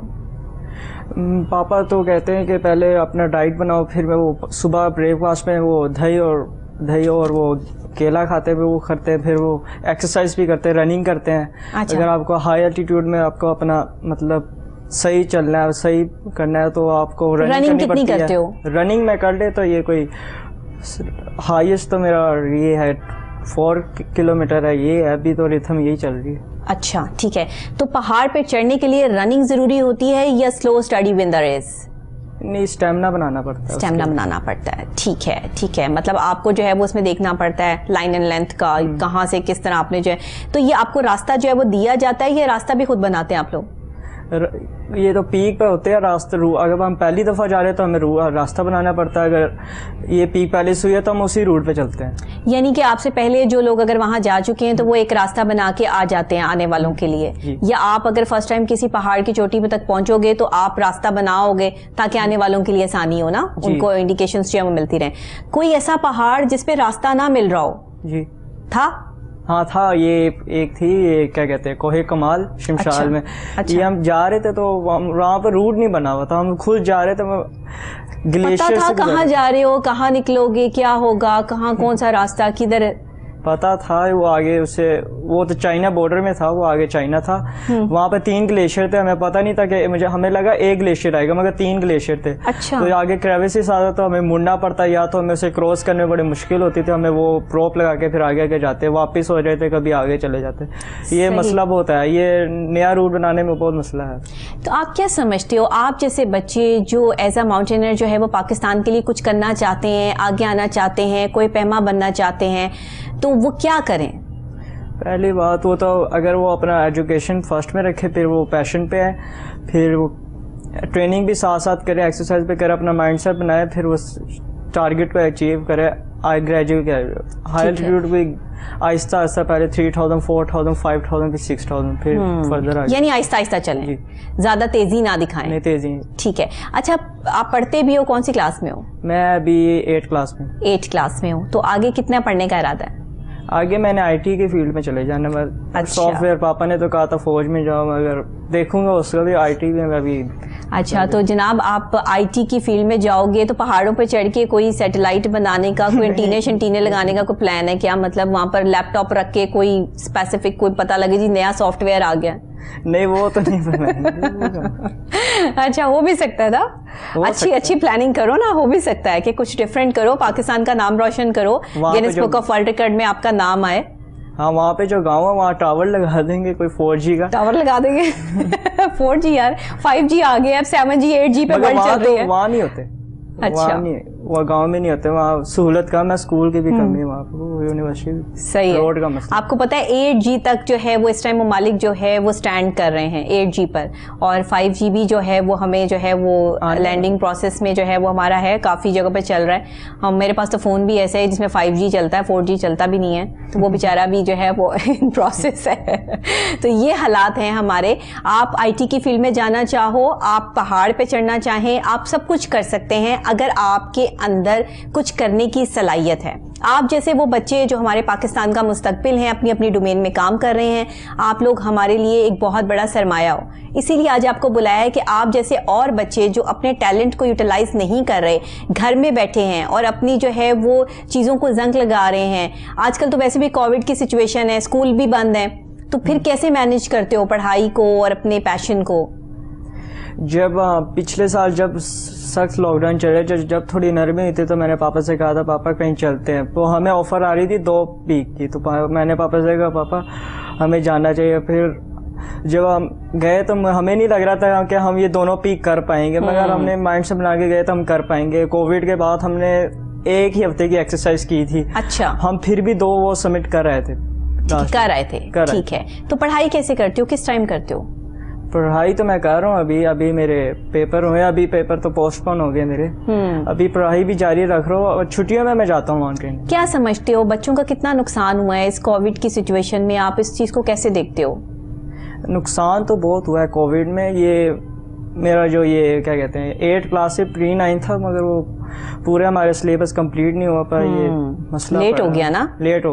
पापा तो कहते हैं कि पहले अपना डाइट बनाओ, फिर मैं वो सुबह ब्रेकफास्ट में वो दही और वो केला खाते हुए वो करते हैं, फिर वो एक्सरसाइज भी करते हैं, रनिंग करते हैं। अच्छा। अगर आपको हाई एल्टीट्यूड में आपको अपना मतलब सही चलना है, सही करना है तो आपको रनिंग कितनी करते हो? रनिंग में कर ले तो ये कोई हाईएस्ट तो मेरा ये है 4 किलोमीटर है, ये है अभी तो रिथम यही चल रही है। अच्छा, ठीक है। तो पहाड़ पे चढ़ने के लिए रनिंग जरूरी होती है या slow study with the race? नहीं, स्टेमिना बनाना पड़ता है। स्टेमिना बनाना पड़ता है, ठीक है। मतलब आपको जो है वो उसमें देखना पड़ता है लाइन एंड लेंथ का, कहाँ से किस तरह आपने जो है, तो ये आपको रास्ता जो है वो दिया जाता है या रास्ता भी खुद बनाते हैं आप लोग? ये तो पीक पर होते हैं रास्ते। अगर हम पहली दफ़ा जा रहे हैं तो हमें रास्ता बनाना पड़ता है, अगर ये पीक पहले से हुई है तो हम उसी रूट पे चलते हैं। यानी कि आपसे पहले जो लोग अगर वहां जा चुके हैं तो वो एक रास्ता बना के आ जाते हैं आने वालों के लिए, या आप अगर फर्स्ट टाइम किसी पहाड़ की चोटी पे तक पहुंचोगे तो आप रास्ता बनाओगे ताकि आने वालों के लिए आसानी हो ना, उनको इंडिकेशंस जो है मिलती रहे। कोई ऐसा पहाड़ जिसपे रास्ता ना मिल रहा हो? जी था। हाँ था, ये एक थी, ये क्या कहते हैं, कोहे कमाल शमशाल में। अच्छा। ये हम जा रहे थे तो वहाँ पर रूट नहीं बना हुआ था, हम खुद जा रहे थे। ग्लेशियर पता था कहाँ जा रहे हो, कहाँ निकलोगे, क्या होगा, कहाँ कौन सा रास्ता किधर? पता था। वो आगे उससे वो तो चाइना बॉर्डर में था, वो आगे चाइना था। वहाँ पे 3 ग्लेशियर थे, हमें पता नहीं था कि हमें लगा 1 ग्लेशियर आएगा मगर 3 ग्लेशियर थे। अच्छा। तो आगे क्रेविसेस आता तो हमें मुड़ना पड़ता, या तो हमें उसे क्रॉस करने में बड़ी मुश्किल होती थी, हमें वो प्रोप लगा के फिर आगे जाते, वापस हो जाते, कभी आगे चले जाते। ये मसला बहुत है, ये नया रूट बनाने में बहुत मसला है। तो आप क्या समझते हो, आप जैसे बच्चे जो एज अ माउंटेनर जो है वो पाकिस्तान के लिए कुछ करना चाहते हैं, आगे आना चाहते हैं, कोई पैमा बनना चाहते हैं, तो वो क्या करें? पहली बात वो तो अगर वो अपना एजुकेशन फर्स्ट में रखे, फिर वो पैशन पे है, फिर वो ट्रेनिंग भी साथ साथ करे, एक्सरसाइज पे करे, अपना माइंडसेट बनाए, फिर वो टारगेट को अचीव करे, ग्रेजुएट हाई एल्टीट्यूड भी आहिस्ता आहिस्ता, पहले 3000, 4000, 5000, फिर 6000, फिर फर्दर आगे। यानी आहिस्ता आहिस्ता चलें, ज्यादा तेजी ना दिखाएं। नहीं तेजी। ठीक है। अच्छा, आप पढ़ते भी हो, कौन सी क्लास में हो? मैं अभी 8 क्लास में। 8 क्लास में हो, तो आगे कितना पढ़ने का इरादा है? आगे मैंने आईटी की फील्ड में चले जाना। मैं अच्छा। सॉफ्टवेयर, पापा ने तो कहा था फौज में जाओ, मगर देखूंगा उसका भी आईटी में अभी। अच्छा, तो जनाब आप आईटी की फील्ड में जाओगे तो पहाड़ों पर चढ़ के कोई सैटेलाइट बनाने का, कोई एंटीने शंटीने लगाने का कोई प्लान है क्या? मतलब वहां पर लैपटॉप रख के कोई स्पेसिफिक कोई पता लगे जी नया सॉफ्टवेयर आ गया? नहीं, वो तो नहीं बनाएंगे। अच्छा, हो भी सकता था। अच्छी प्लानिंग करो ना, हो भी सकता है कि कुछ डिफरेंट करो, पाकिस्तान का नाम रोशन करो, Guinness book of world record में आपका नाम आए। हाँ, वहाँ पे जो गाँव है वहाँ टावर लगा देंगे, कोई 4G का टावर लगा देंगे। 4G यार, 5G आ गए, अब 7G 8G पे वर्ल्ड चल रही है। वहाँ नहीं होते। अच्छा, वहाँ गांव में नहीं होते, वहाँ सहूलत कम है, स्कूल की भी कमी है वहाँ पर, यूनिवर्सिटी सही रोड है। का मसला। आपको पता है 8G तक जो है वो इस टाइम ममालिक जो है वो स्टैंड कर रहे हैं 8G पर, और 5G भी जो है वो हमें जो है वो लैंडिंग प्रोसेस में जो है वो हमारा है, काफ़ी जगह पे चल रहा है। हम मेरे पास तो फ़ोन भी ऐसा है जिसमें 5G चलता है, 4G चलता भी नहीं है, तो वो बेचारा भी जो है वो इन प्रोसेस है। तो ये हालात हैं हमारे। आप IT की फील्ड में जाना चाहो, आप पहाड़ पे चढ़ना चाहें, आप सब कुछ कर सकते हैं अगर आपके अंदर कुछ करने की सलाहियत है। आप जैसे वो बच्चे जो हमारे पाकिस्तान का मुस्तकबिल हैं, अपनी अपनी डोमेन में काम कर रहे हैं, आप लोग हमारे लिए एक बहुत बड़ा सरमाया हो। इसीलिए आज आपको बुलाया है कि आप जैसे और बच्चे जो अपने टैलेंट को यूटिलाइज नहीं कर रहे, घर में बैठे हैं और अपनी जो है वो चीज़ों को जंग लगा रहे हैं। आजकल तो वैसे भी कोविड की सिचुएशन है, स्कूल भी बंद है, तो फिर कैसे मैनेज करते हो पढ़ाई को और अपने पैशन को? जब पिछले साल जब सख्त लॉकडाउन चले, जब थोड़ी नरमी हुई थी, तो मैंने पापा से कहा था पापा कहीं चलते हैं। तो हमें ऑफर आ रही थी 2 पीक की, तो मैंने पापा से कहा पापा हमें जाना चाहिए। फिर जब हम गए तो हमें नहीं लग रहा था कि हम ये दोनों पीक कर पाएंगे, मगर हमने माइंड से बना के गए तो हम कर पाएंगे। कोविड के बाद हमने 1 ही हफ्ते की एक्सरसाइज की थी। अच्छा, हम फिर भी 2 वो सबमिट कर रहे थे। ठीक है। तो पढ़ाई कैसे करते हो, किस टाइम करते हो? पढ़ाई तो मैं कर रहा हूँ, अभी मेरे पेपर हुए, अभी पेपर तो पोस्टपोन हो गए मेरे। अभी पढ़ाई भी जारी रख रहा हूँ, और छुट्टियों में मैं जाता हूँ ऑनलाइन। क्या समझते हो बच्चों का कितना नुकसान हुआ है इस कोविड की सिचुएशन में? आप इस चीज़ को कैसे देखते हो? नुकसान तो बहुत हुआ है कोविड में। ये मेरा जो ये क्या कहते हैं 8 क्लास से प्री-9 था, मगर वो पूरे हमारे सिलेबस कंप्लीट नहीं हुआ पर ये मसला लेट हो गया ना, लेट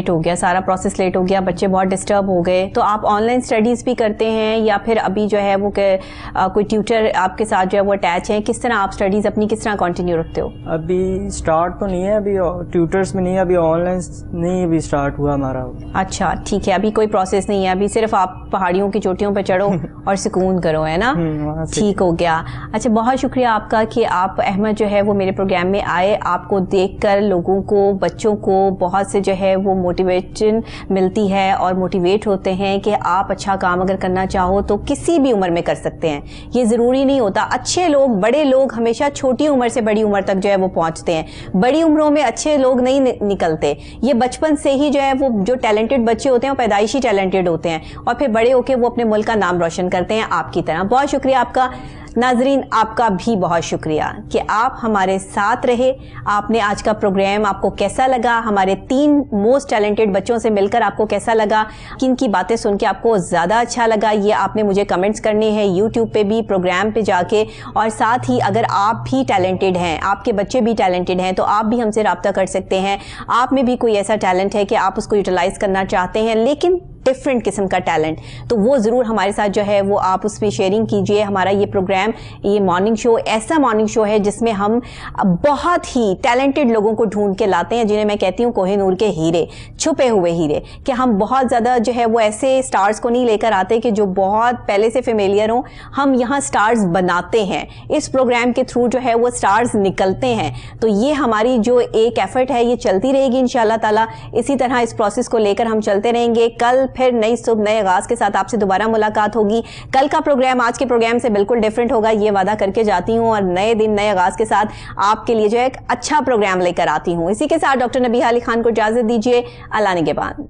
हो गया, सारा प्रोसेस लेट हो गया, बच्चे बहुत डिस्टर्ब हो गए। तो आप ऑनलाइन स्टडीज भी करते हैं या फिर अभी जो है वो कोई ट्यूटर आपके साथ जो है वो अटैच है? किस तरह आप स्टडीज अपनी किस तरह कंटिन्यू रखते हो? अभी स्टार्ट तो नहीं है, अभी ट्यूटर्स में नहीं है, अभी ऑनलाइन नहीं अभी स्टार्ट हुआ हमारा। अच्छा, ठीक है, अभी कोई प्रोसेस नहीं है, अभी सिर्फ आप पहाड़ियों की चोटियों पर चढ़ो और सुकून करो, है ना? ठीक हो गया। अच्छा, बहुत शुक्रिया आपका कि आप अहमद जो है वो मेरे प्रोग्राम में आए। आपको देखकर लोगों को, बच्चों को बहुत से जो है वो मोटिवेशन मिलती है और मोटिवेट होते हैं कि आप अच्छा काम अगर करना चाहो तो किसी भी उम्र में कर सकते हैं। ये ज़रूरी नहीं होता, अच्छे लोग, बड़े लोग हमेशा छोटी उम्र से बड़ी उम्र तक जो है वो पहुंचते हैं। बड़ी उम्रों में अच्छे लोग नहीं निकलते। ये बचपन से ही जो है वो जो टैलेंटेड बच्चे होते हैं वो पैदाइशी टैलेंटेड होते हैं और फिर बड़े होकर वो अपने मुल्क का नाम रोशन करते हैं आपकी तरह। बहुत शुक्रिया आपका। नाजरीन, आपका भी बहुत शुक्रिया कि आप हमारे साथ रहे। आपने आज का प्रोग्राम आपको कैसा लगा? हमारे 3 मोस्ट टैलेंटेड बच्चों से मिलकर आपको कैसा लगा? किन की बातें सुन के आपको ज़्यादा अच्छा लगा, ये आपने मुझे कमेंट्स करने हैं यूट्यूब पे भी, प्रोग्राम पे जाके। और साथ ही अगर आप भी टैलेंटेड हैं, आपके बच्चे भी टैलेंटेड हैं, तो आप भी हमसे रब्ता कर सकते हैं। आप में भी कोई ऐसा टैलेंट है कि आप उसको यूटिलाइज करना चाहते हैं लेकिन डिफरेंट किस्म का टैलेंट, तो वो ज़रूर हमारे साथ जो है वो आप उस पर शेयरिंग कीजिए। हमारा ये प्रोग्राम, ये मॉर्निंग शो ऐसा मॉर्निंग शो है जिसमें हम बहुत ही टैलेंटेड लोगों को ढूंढ के लाते हैं, जिन्हें मैं कहती हूँ कोहिनूर के हीरे, छुपे हुए हीरे। कि हम बहुत ज़्यादा जो है वो ऐसे स्टार्स को नहीं लेकर आते कि जो बहुत पहले से फेमिलियर हों, हम यहाँ स्टार्स बनाते हैं। इस प्रोग्राम के थ्रू जो है वो स्टार्स निकलते हैं। तो ये हमारी जो एक एफर्ट है ये चलती रहेगी इंशाल्लाह ताला। इसी तरह इस प्रोसेस को लेकर हम चलते रहेंगे। कल फिर नई सुबह नए आगाज के साथ आपसे दोबारा मुलाकात होगी। कल का प्रोग्राम आज के प्रोग्राम से बिल्कुल डिफरेंट होगा, ये वादा करके जाती हूँ, और नए दिन नए आगाज के साथ आपके लिए जो है एक अच्छा प्रोग्राम लेकर आती हूँ। इसी के साथ डॉक्टर नबीहा अली खान को इजाजत दीजिए। अल्लाह निगहबान।